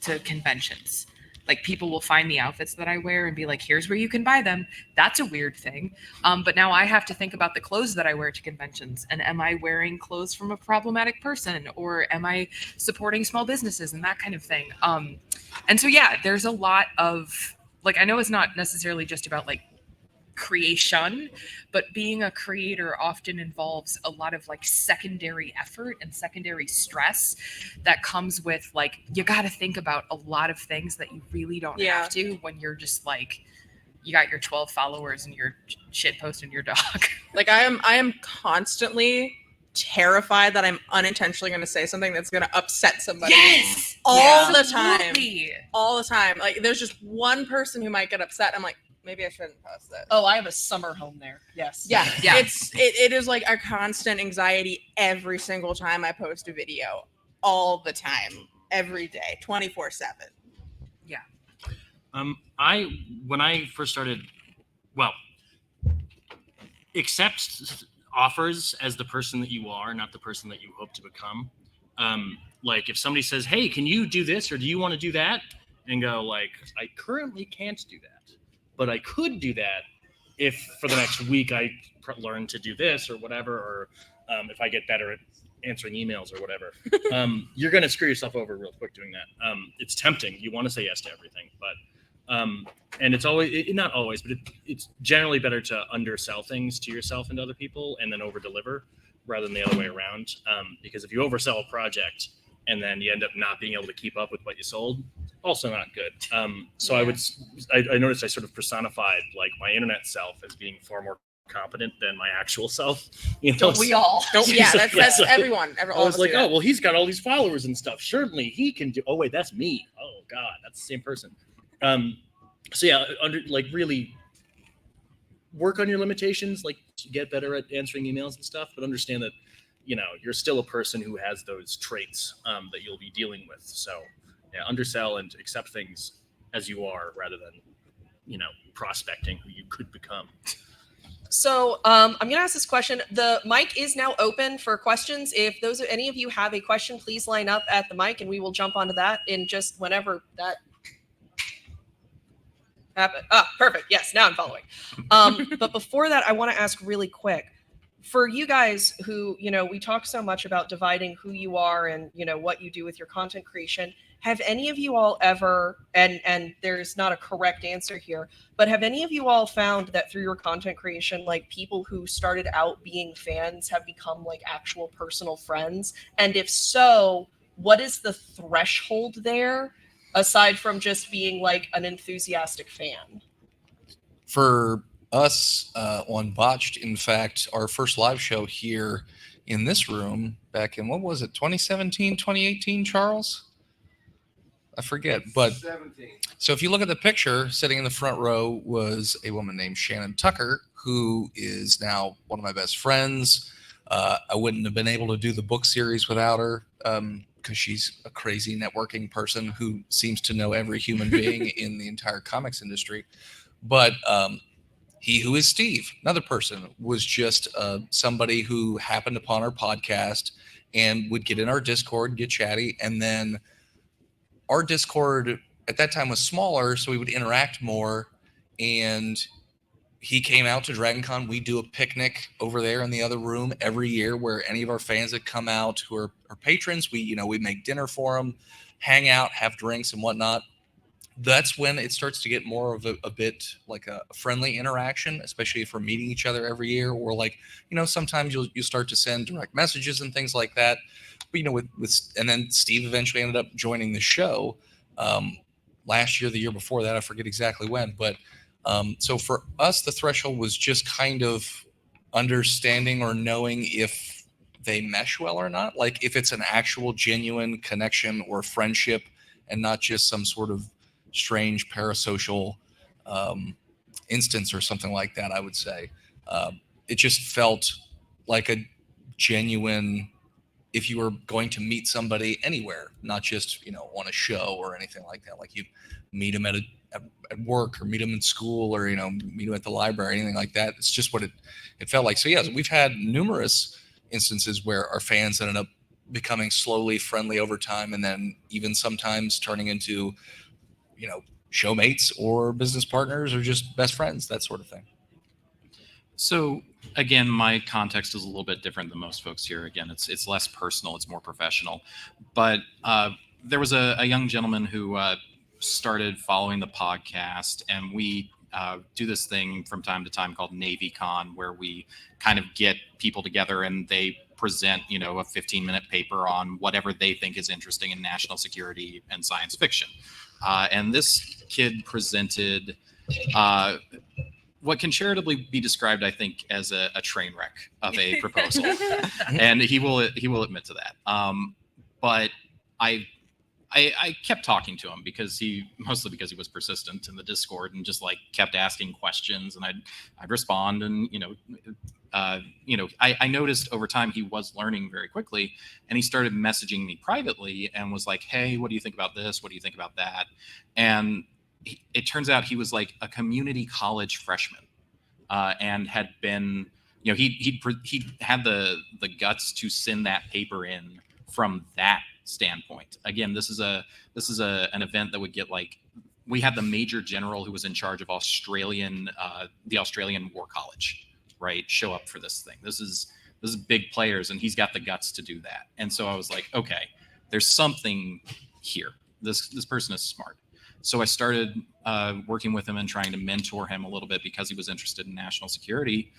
Speaker 6: to conventions? Like people will find the outfits that I wear and be like, here's where you can buy them. That's a weird thing. But now I have to think about the clothes that I wear to conventions. And am I wearing clothes from a problematic person? Or am I supporting small businesses and that kind of thing? And so, yeah, there's a lot of, like, I know it's not necessarily just about like creation, but being a creator often involves a lot of like secondary effort and secondary stress that comes with like, you got to think about a lot of things that you really don't have to when you're just like, you got your 12 followers and you're shit posting your dog.
Speaker 4: Like I am constantly terrified that I'm unintentionally going to say something that's going to upset somebody.
Speaker 6: Yes,
Speaker 4: all the
Speaker 6: absolutely.
Speaker 4: time. All the time. Like there's just one person who might get upset. I'm like, maybe I shouldn't post this.
Speaker 1: Oh, I have a summer home there. Yes.
Speaker 4: Yeah.
Speaker 6: Yeah.
Speaker 4: It is like a constant anxiety every single time I post a video. All the time. Every day. 24/7.
Speaker 6: Yeah.
Speaker 5: When I first started, well, accept offers as the person that you are, not the person that you hope to become. Like if somebody says, hey, can you do this or do you want to do that? And go like, I currently can't do that, but I could do that if for the next week I learn to do this or whatever, or if I get better at answering emails or whatever. You're going to screw yourself over real quick doing that. It's tempting. You want to say yes to everything, but and it's always, not always, but it's generally better to undersell things to yourself and to other people and then over deliver rather than the other way around. Because if you oversell a project and then you end up not being able to keep up with what you sold, also not good. So yeah. I noticed I sort of personified like my internet self as being far more competent than my actual self. You know,
Speaker 1: Don't we all?
Speaker 4: Yeah, that's everyone.
Speaker 5: I was like, oh, well, he's got all these followers and stuff. Certainly he can do. Oh, wait, that's me. Oh, God, that's the same person. So yeah, really work on your limitations, like get better at answering emails and stuff, but understand that, you know, you're still a person who has those traits that you'll be dealing with. So yeah, undersell and accept things as you are rather than, you know, prospecting who you could become.
Speaker 1: So I'm going to ask this question. The mic is now open for questions. If any of you have a question, please line up at the mic and we will jump onto that in just whenever that happen. Ah, perfect. Yes, now I'm following. But before that, I want to ask really quick. For you guys who, you know, we talk so much about dividing who you are and, you know, what you do with your content creation. Have any of you all ever, and there's not a correct answer here, but have any of you all found that through your content creation, like people who started out being fans have become like actual personal friends? And if so, what is the threshold there? Aside from just being like an enthusiastic fan?
Speaker 2: For us on Botched, in fact, our first live show here in this room back in, what was it, 2017, 2018, Charles? I forget, but 17. So if you look at the picture, sitting in the front row was a woman named Shannon Tucker, who is now one of my best friends. I wouldn't have been able to do the book series without her. Because she's a crazy networking person who seems to know every human being in the entire comics industry. But he who is Steve, another person, was just somebody who happened upon our podcast and would get in our Discord, get chatty. And then our Discord at that time was smaller, so we would interact more. And he came out to DragonCon. We do a picnic over there in the other room every year where any of our fans that come out who are patrons, we make dinner for them, hang out, have drinks and whatnot. that's when it starts to get more of a bit like a friendly interaction, especially if we're meeting each other every year, or like, sometimes you start to send direct messages and things like that. But and then Steve eventually ended up joining the show last year, the year before that, I forget exactly when. But so for us, the threshold was just kind of understanding or knowing if they mesh well or not, like if it's an actual genuine connection or friendship and not just some sort of strange parasocial instance or something like that. I would say it just felt like a genuine, if you were going to meet somebody anywhere, not just on a show or anything like that, like you meet them at work or meet them in school or meet them at the library, anything like that. It's just what it felt like. So yes, we've had numerous instances where our fans ended up becoming slowly friendly over time, and then even sometimes turning into showmates or business partners or just best friends, that sort of thing.
Speaker 3: So again, my context is a little bit different than most folks here. Again, it's less personal, it's more professional. But there was a young gentleman who started following the podcast, and we do this thing from time to time called NavyCon, where we kind of get people together and they present, a 15-minute paper on whatever they think is interesting in national security and science fiction. And this kid presented what can charitably be described, I think, as a train wreck of a proposal, and he will admit to that. But I kept talking to him mostly because he was persistent in the Discord and just like kept asking questions, and I'd respond, and I noticed over time he was learning very quickly, and he started messaging me privately and was like, "Hey, what do you think about this? What do you think about that?" And it turns out he was like a community college freshman, and had been, he had the guts to send that paper in from that standpoint. Again, this is an event that would get like, we had the Major General who was in charge of the Australian War College, right, show up for this thing. This is big players, and he's got the guts to do that. And so I was like, okay, there's something here. This person is smart. So I started working with him and trying to mentor him a little bit because he was interested in national security.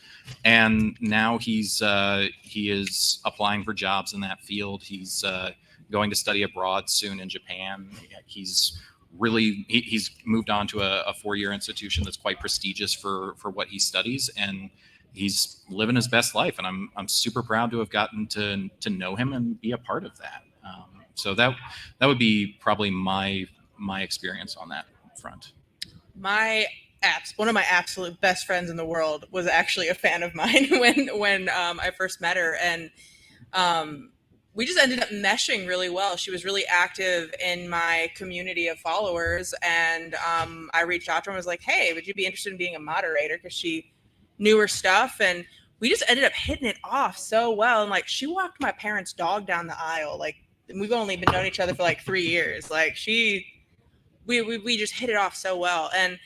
Speaker 3: And now he is applying for jobs in that field. He's going to study abroad soon in Japan. He's moved on to a 4-year institution that's quite prestigious for what he studies, and he's living his best life. And I'm super proud to have gotten to know him and be a part of that. So that would be probably my experience on that front.
Speaker 4: One of my absolute best friends in the world was actually a fan of mine when I first met her, and we just ended up meshing really well. She was really active in my community of followers, and I reached out to her and was like, "Hey, would you be interested in being a moderator?" Because she knew her stuff, and we just ended up hitting it off so well. And like, she walked my parents' dog down the aisle. Like, we've only been knowing each other for like 3 years. Like, we just hit it off so well. And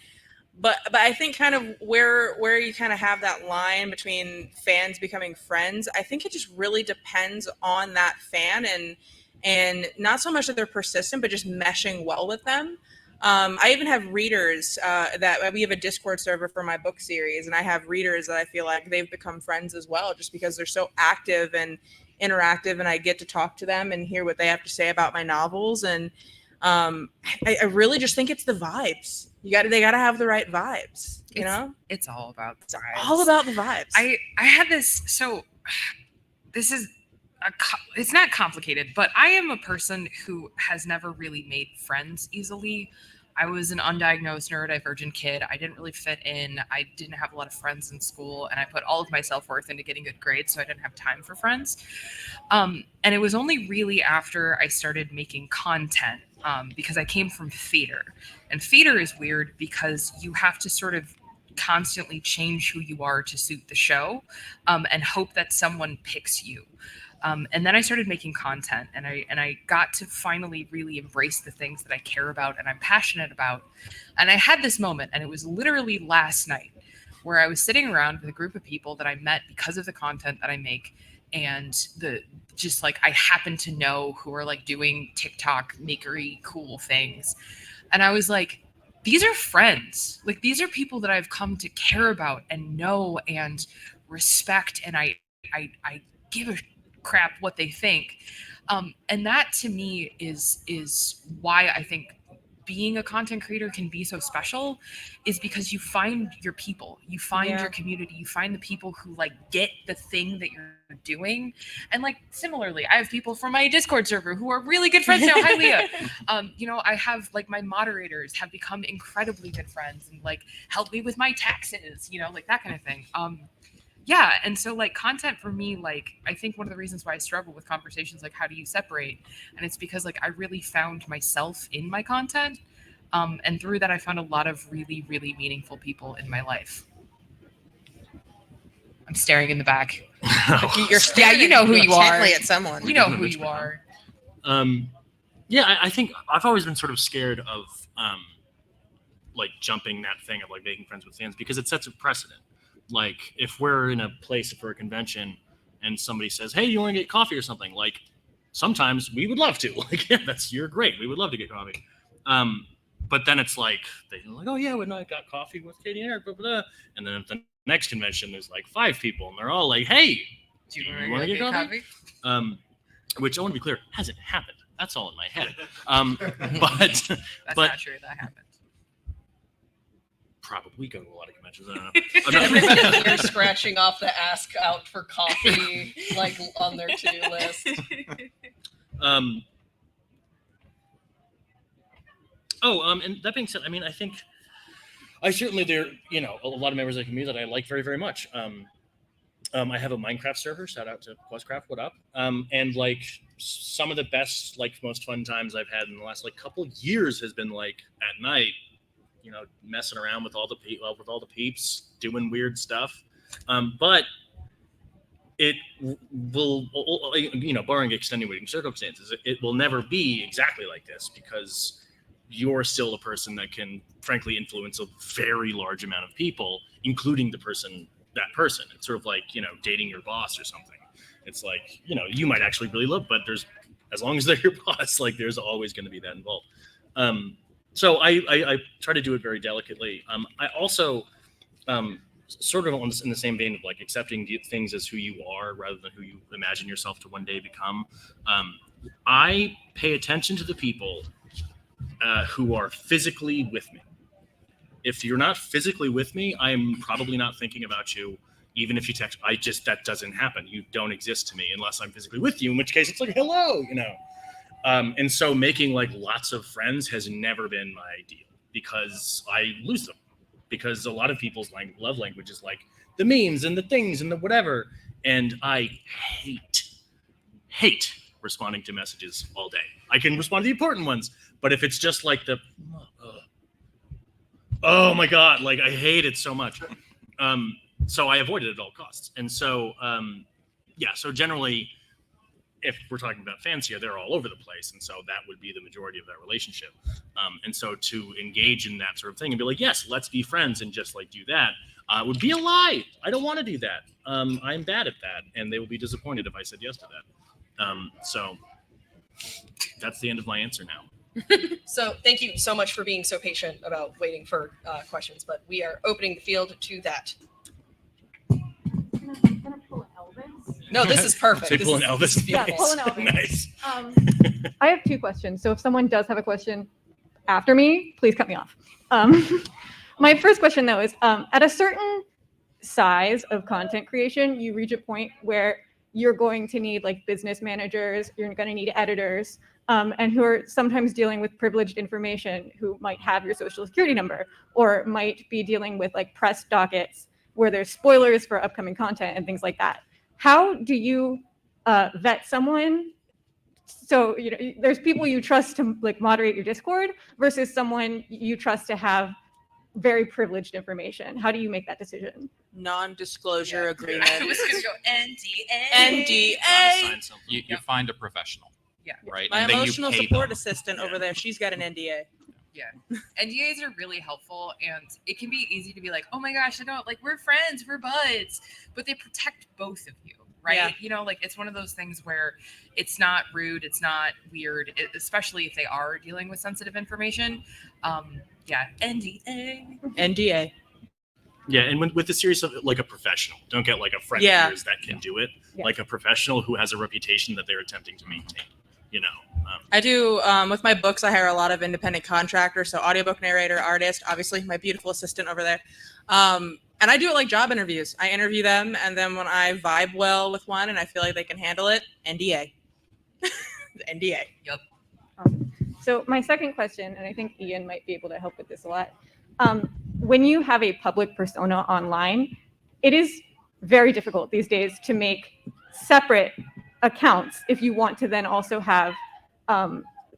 Speaker 4: but I think kind of where you kind of have that line between fans becoming friends, I think it just really depends on that fan, and not so much that they're persistent, but just meshing well with them. I even have readers that we have a Discord server for my book series, and I have readers that I feel like they've become friends as well, just because they're so active and interactive, and I get to talk to them and hear what they have to say about my novels. And I really just think it's the vibes. They gotta have the right vibes, you know?
Speaker 6: It's all about the vibes.
Speaker 4: All about the vibes.
Speaker 6: I had this, so this is it's not complicated, but I am a person who has never really made friends easily. I was an undiagnosed neurodivergent kid. I didn't really fit in. I didn't have a lot of friends in school, and I put all of my self-worth into getting good grades, so I didn't have time for friends. And it was only really after I started making content, because I came from theater. And theater is weird because you have to sort of constantly change who you are to suit the show, and hope that someone picks you. And then I started making content, and I got to finally really embrace the things that I care about and I'm passionate about. And I had this moment, and it was literally last night, where I was sitting around with a group of people that I met because of the content that I make, and I happen to know who are like doing TikTok makery cool things. And I was like, these are friends. Like, these are people that I've come to care about and know and respect, and I give a crap what they think. And that to me is why I think being a content creator can be so special, is because you find your people, you find your community, you find the people who like get the thing that you're doing. And like similarly, I have people from my Discord server who are really good friends now. Hi, Leah. You know, I have like my moderators have become incredibly good friends and like help me with my taxes, you know, like that kind of thing. Yeah, and so like content for me, like I think one of the reasons why I struggle with conversations like how do you separate, and it's because like I really found myself in my content, and through that I found a lot of really, really meaningful people in my life. I'm staring in the back. Yeah, you know who you are.
Speaker 7: Intently at someone.
Speaker 6: You know who you are.
Speaker 5: Yeah, I think I've always been sort of scared of like jumping that thing of like making friends with fans, because it sets a precedent. Like if we're in a place for a convention and somebody says, "Hey, do you want to get coffee or something?" Like sometimes we would love to. Like, yeah, you're great. We would love to get coffee. But then it's like they're like, "Oh yeah, I got coffee with Katie and Eric." Blah, blah, blah. And then at the next convention, there's like 5 people, and they're all like, "Hey, do you want to get coffee?" Which I want to be clear, hasn't happened. That's all in my head. But
Speaker 6: That's
Speaker 5: but
Speaker 6: not true. That happened.
Speaker 5: probably go to a lot of conventions. I don't know.
Speaker 1: You're scratching off the ask out for coffee like on their to-do list.
Speaker 5: And that being said, I mean, I think I certainly there, you know, a lot of members of the community that I like very, very much. I have a Minecraft server. Shout out to Questcraft. What up? And like some of the best, like most fun times I've had in the last like couple years has been like at night, you know, messing around with all the peeps, doing weird stuff. But it will, you know, barring extenuating circumstances, it will never be exactly like this, because you're still a person that can frankly influence a very large amount of people, including that person. It's sort of like, you know, dating your boss or something. It's like, you know, you might actually really love, but as long as they're your boss, like there's always going to be that involved. So I try to do it very delicately. I also sort of in the same vein of like accepting things as who you are rather than who you imagine yourself to one day become. I pay attention to the people who are physically with me. If you're not physically with me, I'm probably not thinking about you. Even if you text, that doesn't happen. You don't exist to me unless I'm physically with you, in which case it's like, hello, you know? And so making like lots of friends has never been my ideal, because I lose them. Because a lot of people's love language is like the memes and the things and the whatever. And I hate responding to messages all day. I can respond to the important ones, but if it's just like oh my God, like I hate it so much. So I avoid it at all costs. And so, so generally, if we're talking about fans here, they're all over the place. And so that would be the majority of that relationship. And so to engage in that sort of thing and be like, yes, let's be friends and just like do that would be a lie. I don't want to do that. I'm bad at that. And they will be disappointed if I said yes to that. So that's the end of my answer now.
Speaker 1: So thank you so much for being so patient about waiting for questions, but we are opening the field to that.
Speaker 8: Can I pull Elvis?
Speaker 1: No, this is perfect.
Speaker 5: Say
Speaker 1: This
Speaker 5: pull an
Speaker 1: is
Speaker 5: Elvis.
Speaker 8: Yeah,
Speaker 1: beautiful.
Speaker 8: pull an Elvis.
Speaker 5: Nice.
Speaker 8: I have 2 questions. So if someone does have a question after me, please cut me off. My first question though is, at a certain size of content creation, you reach a point where you're going to need like business managers, you're going to need editors, and who are sometimes dealing with privileged information, who might have your social security number, or might be dealing with like press dockets where there's spoilers for upcoming content and things like that. How do you vet someone? So, you know, there's people you trust to like moderate your Discord versus someone you trust to have very privileged information. How do you make that decision?
Speaker 4: Non-disclosure agreement.
Speaker 6: I was gonna go NDA.
Speaker 4: NDA.
Speaker 3: You find a professional.
Speaker 6: Yeah.
Speaker 3: Right.
Speaker 4: My
Speaker 3: and then you
Speaker 4: emotional
Speaker 3: pay
Speaker 4: support
Speaker 3: them.
Speaker 4: assistant over there, she's got an NDA.
Speaker 6: NDAs are really helpful, and it can be easy to be like, oh my gosh, I don't like, we're friends, we're buds, but they protect both of you. right?
Speaker 4: Yeah.
Speaker 6: You know, like it's one of those things where it's not rude, it's not weird, especially if they are dealing with sensitive information. Yeah,
Speaker 4: NDA.
Speaker 5: Yeah, and with the series of like a professional, don't get like a friend
Speaker 4: Yeah.
Speaker 5: of yours that can do it.
Speaker 8: Yeah.
Speaker 5: Like a professional who has a reputation that they're attempting to maintain. You know,
Speaker 4: I do with my books. I hire a lot of independent contractors, so audiobook narrator, artist, obviously my beautiful assistant over there, and I do it like job interviews. I interview them, and then when I vibe well with one and I feel like they can handle it, NDA. NDA.
Speaker 6: Yep.
Speaker 8: So my second question, and I think Ian might be able to help with this a lot. When you have a public persona online, it is very difficult these days to make separate accounts if you want to then also have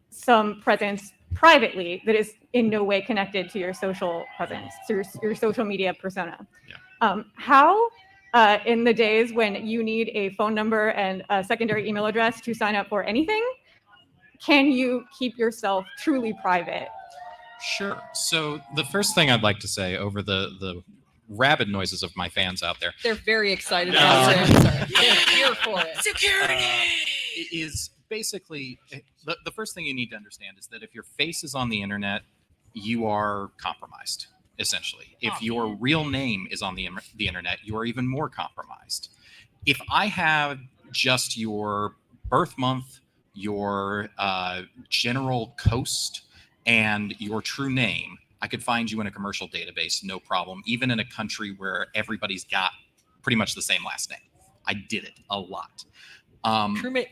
Speaker 8: some presence privately that is in no way connected to your social presence, to your social media persona.
Speaker 3: Yeah.
Speaker 8: How, in the days when you need a phone number and a secondary email address to sign up for anything, can you keep yourself truly private?
Speaker 3: Sure. So the first thing I'd like to say over the rabid noises of my fans out there
Speaker 1: They're very excited
Speaker 3: about
Speaker 1: about
Speaker 3: your
Speaker 1: answer. They're here for it.
Speaker 6: Security.
Speaker 3: is basically the first thing you need to understand is that if your face is on the internet, you are compromised, essentially. If your real name is on the internet, you are even more compromised. If I have just your birth month, your general coast, and your true name, I could find you in a commercial database, no problem, even in a country where everybody's got pretty much the same last name. I did it a lot.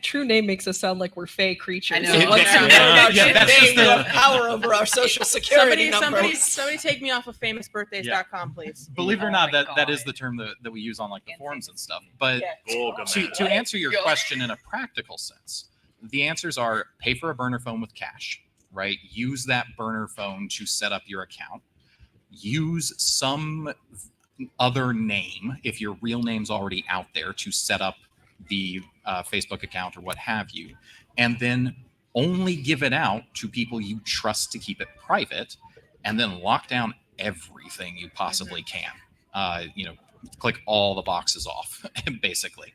Speaker 1: True name makes us sound like we're fey creatures.
Speaker 6: I know.
Speaker 1: So let's
Speaker 6: Yeah.
Speaker 1: hear about
Speaker 3: Yeah,
Speaker 1: your
Speaker 3: that's
Speaker 1: name
Speaker 3: just the-
Speaker 1: have power over our social security number.
Speaker 4: Somebody take me off of famousbirthdays.com, please.
Speaker 3: Believe it or
Speaker 6: Oh
Speaker 3: not,
Speaker 6: my
Speaker 3: that is
Speaker 6: God.
Speaker 3: the term that we use on like the forums and stuff. But
Speaker 5: Golga
Speaker 3: to,
Speaker 5: man.
Speaker 3: to answer your
Speaker 6: Yeah.
Speaker 3: question in a practical sense, the answers are pay for a burner phone with cash, right? Use that burner phone to set up your account. Use some other name if your real name's already out there to set up the Facebook account or what have you, and then only give it out to people you trust to keep it private, and then lock down everything you possibly can. Click all the boxes off, basically.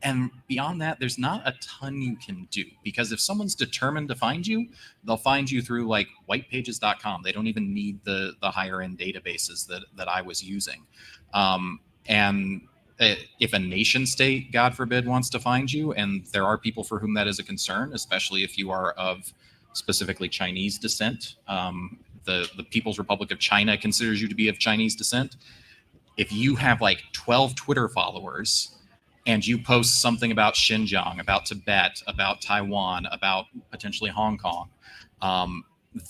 Speaker 3: And beyond that, there's not a ton you can do, because if someone's determined to find you, they'll find you through like whitepages.com. They don't even need the higher end databases that I was using. And if a nation state, God forbid, wants to find you, and there are people for whom that is a concern, especially if you are of specifically Chinese descent, the People's Republic of China considers you to be of Chinese descent. If you have like 12 Twitter followers and you post something about Xinjiang, about Tibet, about Taiwan, about potentially Hong Kong,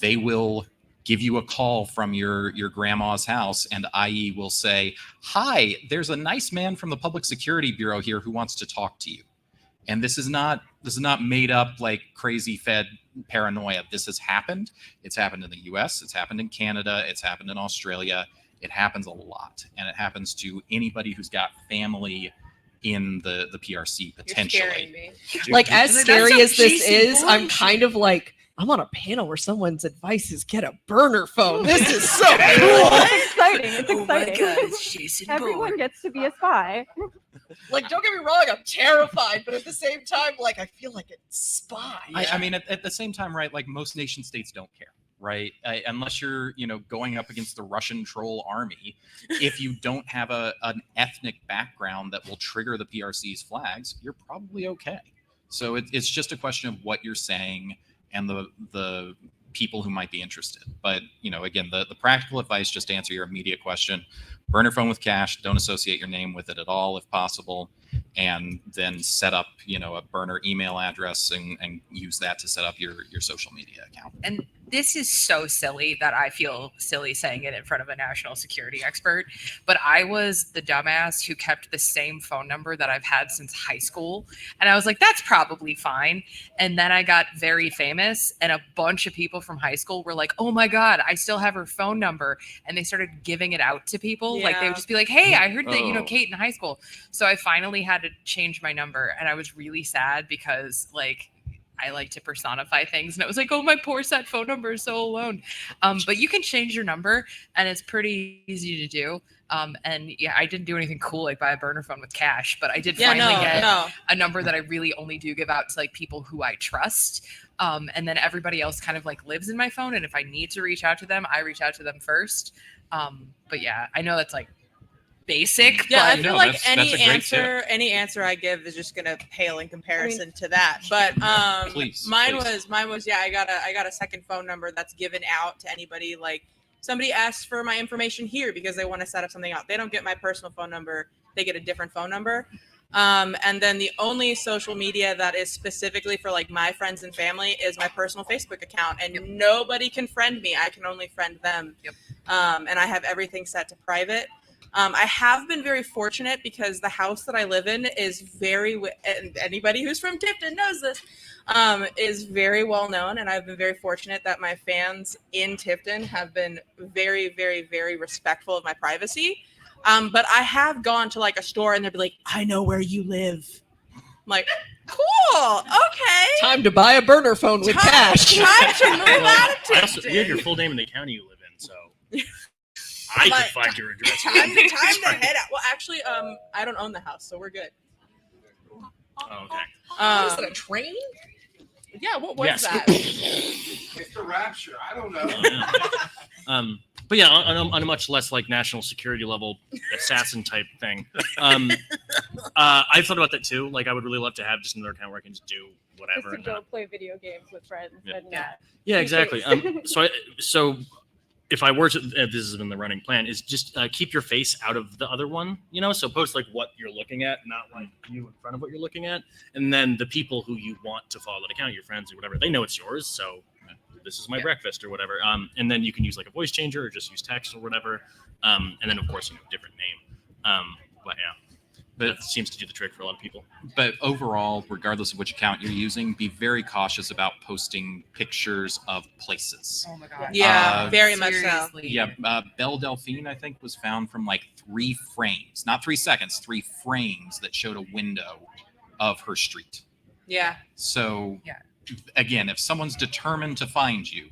Speaker 3: they will give you a call from your grandma's house, and IE will say, "Hi, there's a nice man from the Public Security Bureau here who wants to talk to you." And this is not made up like crazy Fed paranoia. This has happened. It's happened in the US, it's happened in Canada, it's happened in Australia. It happens a lot, and it happens to anybody who's got family in the PRC potentially.
Speaker 4: You're scaring me.
Speaker 1: Like, as
Speaker 6: That's
Speaker 1: scary
Speaker 6: some
Speaker 1: as this
Speaker 6: juicy
Speaker 1: is, I'm
Speaker 6: bullshit.
Speaker 1: kind of like, I'm on a panel where someone's advice is get a burner phone. This is so cool.
Speaker 8: It's exciting. It's
Speaker 6: Oh my
Speaker 8: exciting.
Speaker 6: God, it's Jason
Speaker 8: Everyone
Speaker 6: Bourne.
Speaker 8: gets to be a spy.
Speaker 1: Like, don't get me wrong, I'm terrified, but at the same time, like, I feel like a spy.
Speaker 3: I mean, at the same time, right? Like most nation states don't care, right? Unless you're, going up against the Russian troll army. If you don't have an ethnic background that will trigger the PRC's flags, you're probably okay. So it's just a question of what you're saying and the people who might be interested. But again, the practical advice, just to answer your immediate question: burner phone with cash, don't associate your name with it at all if possible, and then set up a burner email address and use that to set up your social media account.
Speaker 6: And this is so silly that I feel silly saying it in front of a national security expert, but I was the dumbass who kept the same phone number that I've had since high school. And I was like, that's probably fine. And then I got very famous, and a bunch of people from high school were like, oh my God, I still have her phone number. And they started giving it out to people. Like they would just be like, hey, I heard that you know Kate in high school. So I finally had to change my number, and I was really sad because like I like to personify things, and it was like, oh, my poor set phone number is so alone. But you can change your number, and it's pretty easy to do. And yeah, I didn't do anything cool like buy a burner phone with cash, but I did finally get a number that I really only do give out to like people who I trust. And then everybody else kind of like lives in my phone, and if I need to reach out to them, I reach out to them first. But yeah, I know that's like basic.
Speaker 4: Yeah, I
Speaker 6: but
Speaker 4: feel like any answer I give is just gonna pale in comparison to that. But mine was yeah, I got a second phone number that's given out to anybody. Like somebody asks for my information here because they want to set up something out. They don't get my personal phone number. They get a different phone number. And then the only social media that is specifically for like my friends and family is my personal Facebook account, and nobody can friend me. I can only friend them. And I have everything set to private. I have been very fortunate because the house that I live in is and anybody who's from Tipton knows this, is very well known. And I've been very fortunate that my fans in Tipton have been very, very, very respectful of my privacy. But I have gone to like a store and they'll be like, I know where you live. I'm like, cool. Okay.
Speaker 1: Time to buy a burner phone with cash.
Speaker 4: Time to move out of Tipton.
Speaker 5: You have your full name in the county you live in, so I can find your address.
Speaker 4: Time to head out. Well, actually, I don't own the house, so we're good.
Speaker 5: Oh, okay.
Speaker 1: Is it a train?
Speaker 4: Yeah, what was that?
Speaker 7: It's the rapture. I don't know.
Speaker 5: But yeah, on a much less like national security level assassin type thing, I've thought about that too. Like, I would really love to have just another account where I can just do whatever.
Speaker 8: Just to go play video games with friends.
Speaker 5: Yeah, exactly. So if I were to, this has been the running plan, is just keep your face out of the other one, you know? So post like what you're looking at, not like you in front of what you're looking at. And then the people who you want to follow that account, your friends or whatever, they know it's yours. So this is my breakfast or whatever. And then you can use like a voice changer or just use text or whatever. And then of course, different name. But yeah. That seems to do the trick for a lot of people.
Speaker 3: But overall, regardless of which account you're using, be very cautious about posting pictures of places.
Speaker 6: Oh my god.
Speaker 4: Yeah, very much so.
Speaker 3: Yeah, Belle Delphine, I think, was found from like 3 frames, not 3 seconds, 3 frames that showed a window of her street.
Speaker 4: Yeah.
Speaker 3: So, again, if someone's determined to find you,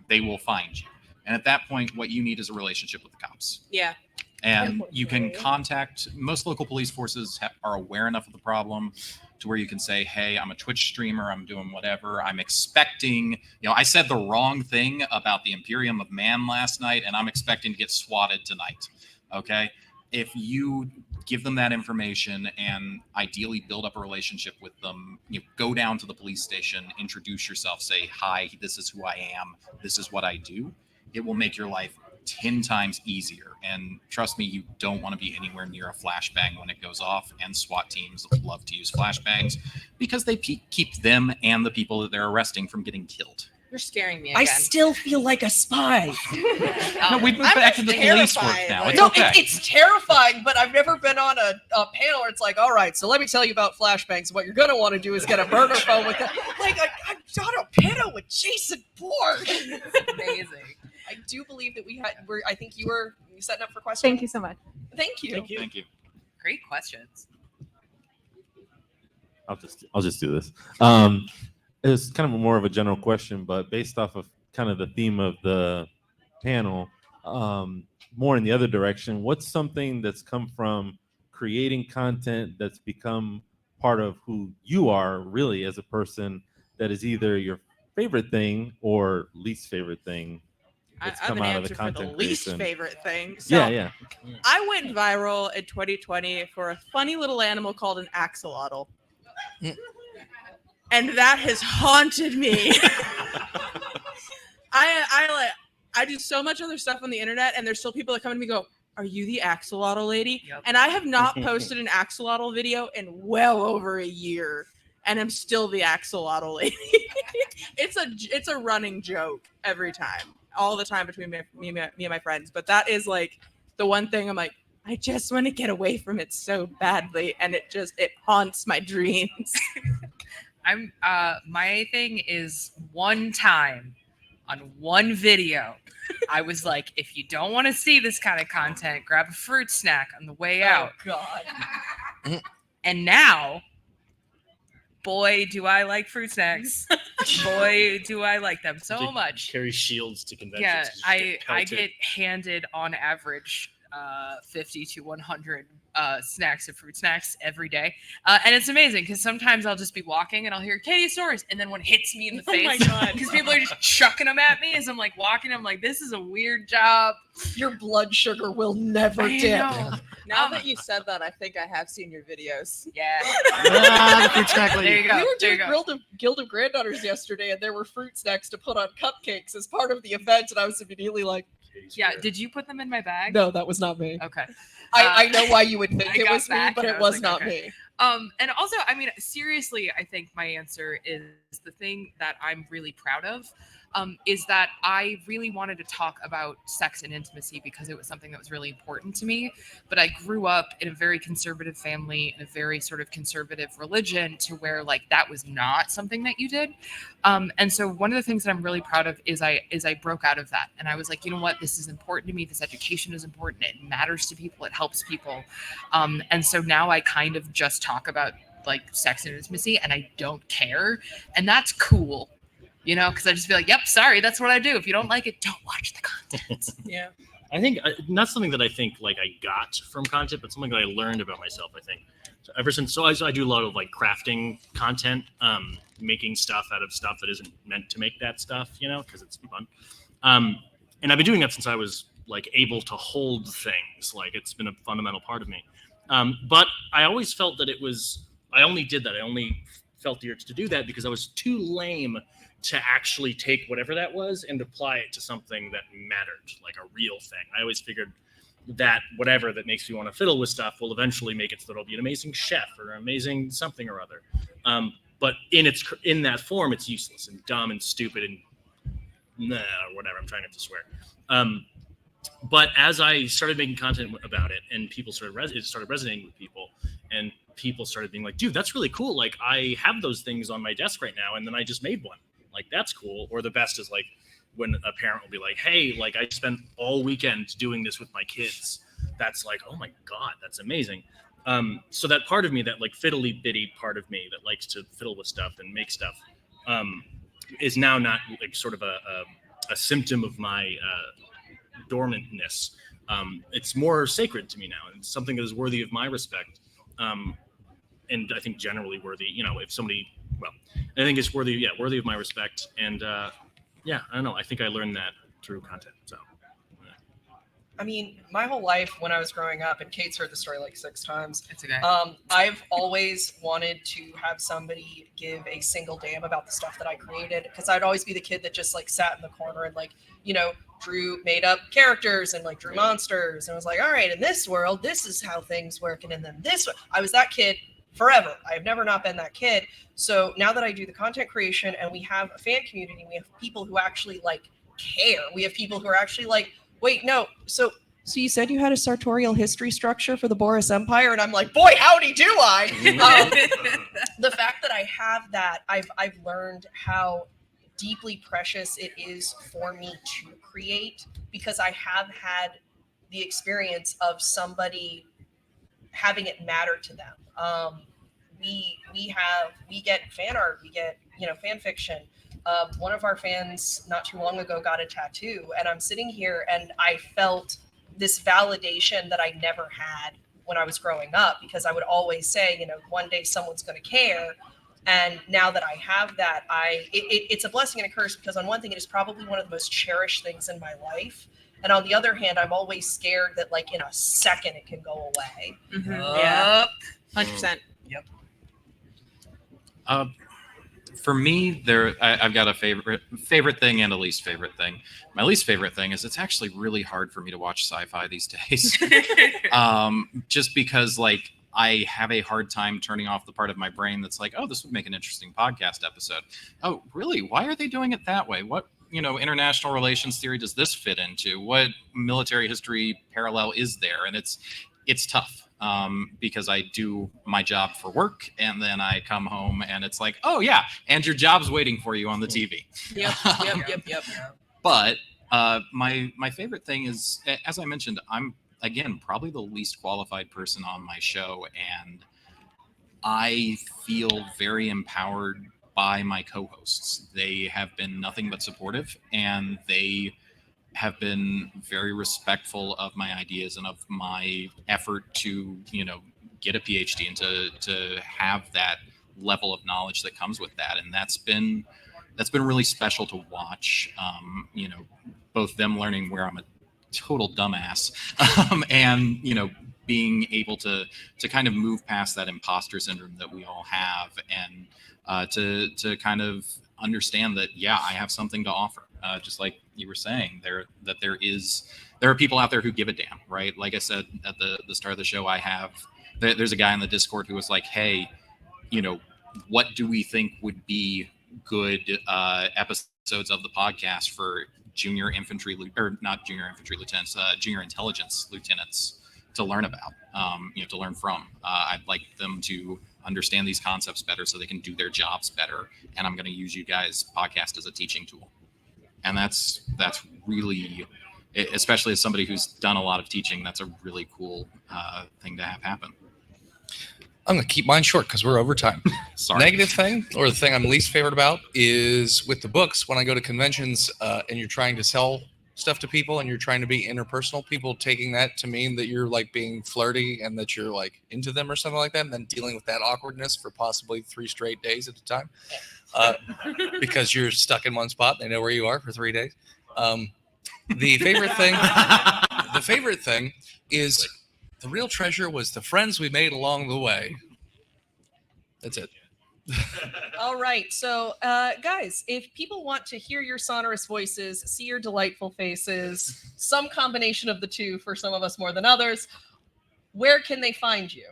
Speaker 3: they will find you. And at that point, what you need is a relationship with the cops.
Speaker 4: Yeah.
Speaker 3: And you can contact, most local police forces are aware enough of the problem to where you can say, hey, I'm a Twitch streamer, I'm doing whatever, I'm expecting, I said the wrong thing about the Imperium of Man last night, and I'm expecting to get swatted tonight. Okay? If you give them that information and ideally build up a relationship with them, go down to the police station, introduce yourself, say, hi, this is who I am, this is what I do. It will make your life 10 times easier. And trust me, you don't want to be anywhere near a flashbang when it goes off. And SWAT teams love to use flashbangs because they keep them and the people that they're arresting from getting killed.
Speaker 4: You're scaring me again.
Speaker 1: I still feel like a spy.
Speaker 3: No, we've moved back to the police work now.
Speaker 1: Like,
Speaker 3: it's okay.
Speaker 1: It's terrifying, but I've never been on a panel where it's like, all right, so let me tell you about flashbangs. What you're going to want to do is get a burner phone with it. Like, I got a panel with Jason Bourne.
Speaker 6: Amazing.
Speaker 1: I do believe that I think you were setting up for questions.
Speaker 8: Thank you so much.
Speaker 1: Thank you.
Speaker 3: Thank you.
Speaker 6: Great questions.
Speaker 9: I'll just do this. It's kind of more of a general question, but based off of kind of the theme of the panel, more in the other direction, what's something that's come from creating content that's become part of who you are really as a person that is either your favorite thing or least favorite thing?
Speaker 4: I have an answer for the least favorite thing.
Speaker 9: So yeah.
Speaker 4: I went viral in 2020 for a funny little animal called an axolotl. And that has haunted me. I do so much other stuff on the internet, and there's still people that come to me and go, are you the axolotl lady? Yep. And I have not posted an axolotl video in well over a year, and I'm still the axolotl lady. It's a running joke every time. All the time between me and my friends. But that is like the one thing I'm like, I just want to get away from it so badly. And it haunts my dreams.
Speaker 6: My thing is one time on one video, I was like, if you don't want to see this kind of content, grab a fruit snack on the way out.
Speaker 1: Oh, God.
Speaker 6: And now boy, do I like fruit snacks. Boy, do I like them so
Speaker 5: They
Speaker 6: much.
Speaker 5: Carry shields to conventions.
Speaker 6: Yeah,
Speaker 5: 'cause you
Speaker 6: I
Speaker 5: pelted.
Speaker 6: get handed on average 50 to 100 snacks and fruit snacks every day, and it's amazing because sometimes I'll just be walking and I'll hear Katie's stories, and then one hits me in the face.
Speaker 4: Oh my God.
Speaker 6: Because people are just chucking them at me as I'm like walking. I'm like, this is a weird job.
Speaker 1: Your blood sugar will never
Speaker 6: I
Speaker 1: dip.
Speaker 6: know.
Speaker 4: Now that you said that, I think I have seen your videos.
Speaker 6: Yeah.
Speaker 3: The fruit snack lady.
Speaker 6: There you go.
Speaker 1: We were
Speaker 6: There you
Speaker 1: doing
Speaker 6: go.
Speaker 1: Guild of Granddaughters yesterday, and there were fruit snacks to put on cupcakes as part of the event, and I was immediately like,
Speaker 6: Yeah. Did you put them in my bag?
Speaker 1: no, that was not me.
Speaker 6: Okay.
Speaker 1: I know why you would think
Speaker 6: I
Speaker 1: it
Speaker 6: got
Speaker 1: was me,
Speaker 6: back
Speaker 1: but
Speaker 6: and
Speaker 1: it
Speaker 6: I
Speaker 1: was
Speaker 6: was
Speaker 1: not
Speaker 6: like, okay.
Speaker 1: me.
Speaker 6: And also, I mean, seriously, I think my answer is the thing that I'm really proud of, is that I really wanted to talk about sex and intimacy because it was something that was really important to me. But I grew up in a very conservative family and a very sort of conservative religion to where like that was not something that you did. And so one of the things that I'm really proud of is I broke out of that. And I was like, you know what, this is important to me. This education is important. It matters to people. It helps people. And so now I kind of just talk about like sex and intimacy and I don't care. And that's cool, you know, because I just be like, yep, sorry, that's what I do. If you don't like it, don't watch the content.
Speaker 4: Yeah.
Speaker 5: I think not something that I think like I got from content, but something that I learned about myself. I think so ever since. So I do a lot of like crafting content, making stuff out of stuff that isn't meant to make that stuff, you know, because it's fun. And I've been doing that since I was like able to hold things. Like it's been a fundamental part of me. But I always felt that it was. I only did that. I only felt the urge to do that because I was too lame to actually take whatever that was and apply it to something that mattered, like a real thing. I always figured that whatever that makes me want to fiddle with stuff will eventually make it so that I'll be an amazing chef or an amazing something or other. But in that form, it's useless and dumb and stupid and or whatever. I'm trying not to swear. But as I started making content about it and people it started resonating with people and people started being like, dude, that's really cool. Like I have those things on my desk right now. And then I just made one. Like, that's cool. Or the best is like when a parent will be like, hey, like I spent all weekend doing this with my kids. That's like, oh my God, that's amazing. So that part of me, that like fiddly bitty part of me that likes to fiddle with stuff and make stuff, is now not like sort of a symptom of my dormantness. It's more sacred to me now. It's something that is worthy of my respect. And I think generally worthy, you know, if somebody, well, I think it's worthy of my respect. And yeah, I don't know. I think I learned that through content. So,
Speaker 1: I mean, my whole life when I was growing up, and Kate's heard the story like 6 times.
Speaker 6: It's okay.
Speaker 1: I've always wanted to have somebody give a single damn about the stuff that I created, because I'd always be the kid that just like sat in the corner and like, you know, made up characters and like drew monsters and was like, all right, in this world, this is how things work, and then this way. I was that kid forever. I have never not been that kid. So now that I do the content creation and we have a fan community, we have people who actually like care. We have people who are actually like, wait, no. So you said you had a sartorial history structure for the Boris Empire, and I'm like, boy, howdy do I. The fact that I have that, I've learned how deeply precious it is for me to create, because I have had the experience of somebody having it matter to them. We get fan art, we get, you know, fan fiction. One of our fans not too long ago got a tattoo, and I'm sitting here and I felt this validation that I never had when I was growing up, because I would always say, you know, one day someone's going to care. And now that I have that, it's a blessing and a curse, because on one thing, it is probably one of the most cherished things in my life. And on the other hand, I'm always scared that like in a second it can go away.
Speaker 4: Mm-hmm. Yeah, 100%.
Speaker 6: Yep.
Speaker 3: For me, I've got a favorite thing and a least favorite thing. My least favorite thing is it's actually really hard for me to watch sci-fi these days, just because like I have a hard time turning off the part of my brain that's like, oh, this would make an interesting podcast episode. Oh, really? Why are they doing it that way? What, you know, international relations theory does this fit into? What military history parallel is there? And it's tough. Because I do my job for work and then I come home and it's like, oh yeah, and your job's waiting for you on the TV.
Speaker 4: Yep.
Speaker 3: But my favorite thing is, as I mentioned, I'm again probably the least qualified person on my show, and I feel very empowered by my co-hosts. They have been nothing but supportive, and they have been very respectful of my ideas and of my effort to, get a PhD and to have that level of knowledge that comes with that. And that's been really special to watch. Both them learning where I'm a total dumbass, and being able to kind of move past that imposter syndrome that we all have, and to kind of understand that, I have something to offer. Just like you were saying, there are people out there who give a damn, right? Like I said at the start of the show, there's a guy in the Discord who was like, hey, what do we think would be good episodes of the podcast for junior intelligence lieutenants to learn about, to learn from. I'd like them to understand these concepts better so they can do their jobs better. And I'm going to use you guys' podcast as a teaching tool. And that's really, especially as somebody who's done a lot of teaching, that's a really cool thing to have happen.
Speaker 2: I'm going to keep mine short because we're over time.
Speaker 3: Sorry.
Speaker 2: Negative thing, or the thing I'm least favorite about, is with the books, when I go to conventions and you're trying to sell stuff to people and you're trying to be interpersonal, people taking that to mean that you're like being flirty and that you're like into them or something like that, and then dealing with that awkwardness for possibly 3 straight days at a time because you're stuck in one spot. They know where you are for 3 days. The favorite thing is the real treasure was the friends we made along the way. That's it.
Speaker 1: All right. So, guys, if people want to hear your sonorous voices, see your delightful faces, some combination of the two for some of us more than others, where can they find you?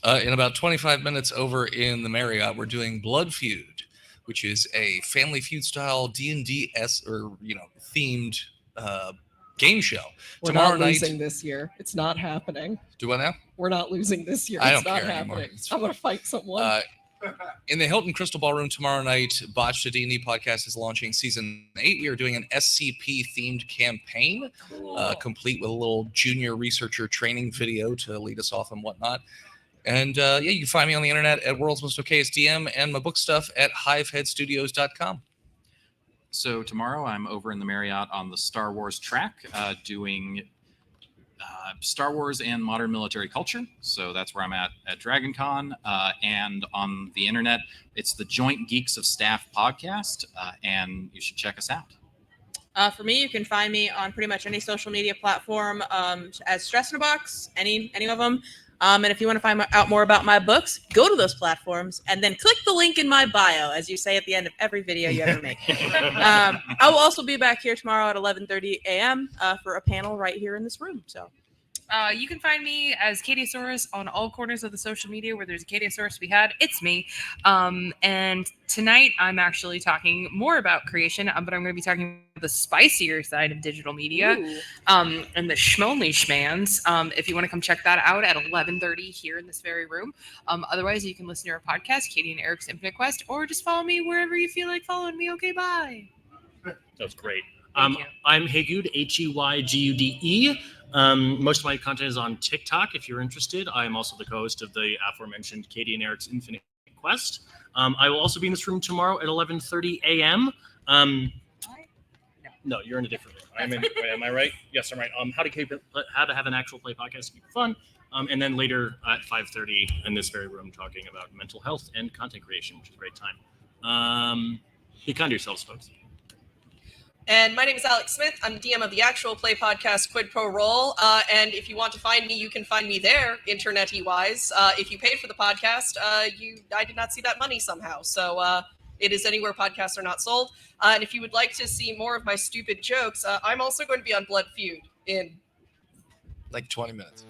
Speaker 2: In about 25 minutes over in the Marriott, we're doing Blood Feud, which is a Family Feud style D&D themed game show.
Speaker 1: We're not losing this year. It's not happening.
Speaker 2: Do what now?
Speaker 1: We're not losing this year.
Speaker 2: I
Speaker 1: It's
Speaker 2: don't
Speaker 1: not
Speaker 2: care
Speaker 1: happening.
Speaker 2: anymore.
Speaker 1: I'm going to fight someone.
Speaker 2: In the Hilton Crystal Ballroom tomorrow night, Botched a D&D podcast is launching season 8. We are doing an SCP themed campaign, complete with a little junior researcher training video to lead us off and whatnot. And you can find me on the internet at World's Most Okayest DM and my book stuff at hiveheadstudios.com.
Speaker 3: So tomorrow I'm over in the Marriott on the Star Wars track doing Star Wars and modern military culture. So that's where I'm at DragonCon. And on the internet, it's the Joint Geeks of Staff podcast, and you should check us out.
Speaker 4: For me, you can find me on pretty much any social media platform as Stress in a Box, any of them. And if you want to find out more about my books, go to those platforms and then click the link in my bio, as you say at the end of every video you ever make. I will also be back here tomorrow at 11:30 a.m. For a panel right here in this room. So.
Speaker 6: You can find me as Katiosaurus on all corners of the social media where there's a Katiosaurus to be had. It's me. And tonight I'm actually talking more about creation, but I'm going to be talking about the spicier side of digital media and the schmonly schmans. If you want to come check that out at 11:30 here in this very room. Otherwise, you can listen to our podcast, Katie and Eric's Infinite Quest, or just follow me wherever you feel like following me. Okay, bye.
Speaker 5: That was great.
Speaker 6: Thank you.
Speaker 5: I'm Heygude, Heygude. Most of my content is on TikTok. If you're interested, I am also the co-host of the aforementioned Katie and Eric's Infinite Quest. I will also be in this room tomorrow at 11:30 a.m. No, you're in a different room. Am I right? Yes, I'm right. How to have an actual play podcast keep it fun. And then later at 5:30 in this very room, talking about mental health and content creation, which is a great time. Be kind to yourselves, folks.
Speaker 1: And my name is Alex Smith. I'm the DM of the actual play podcast Quid Pro Roll. And if you want to find me, you can find me there, internet-y wise. If you paid for the podcast, I did not see that money somehow. So it is anywhere podcasts are not sold. And if you would like to see more of my stupid jokes, I'm also going to be on Blood Feud in
Speaker 2: Like 20 minutes.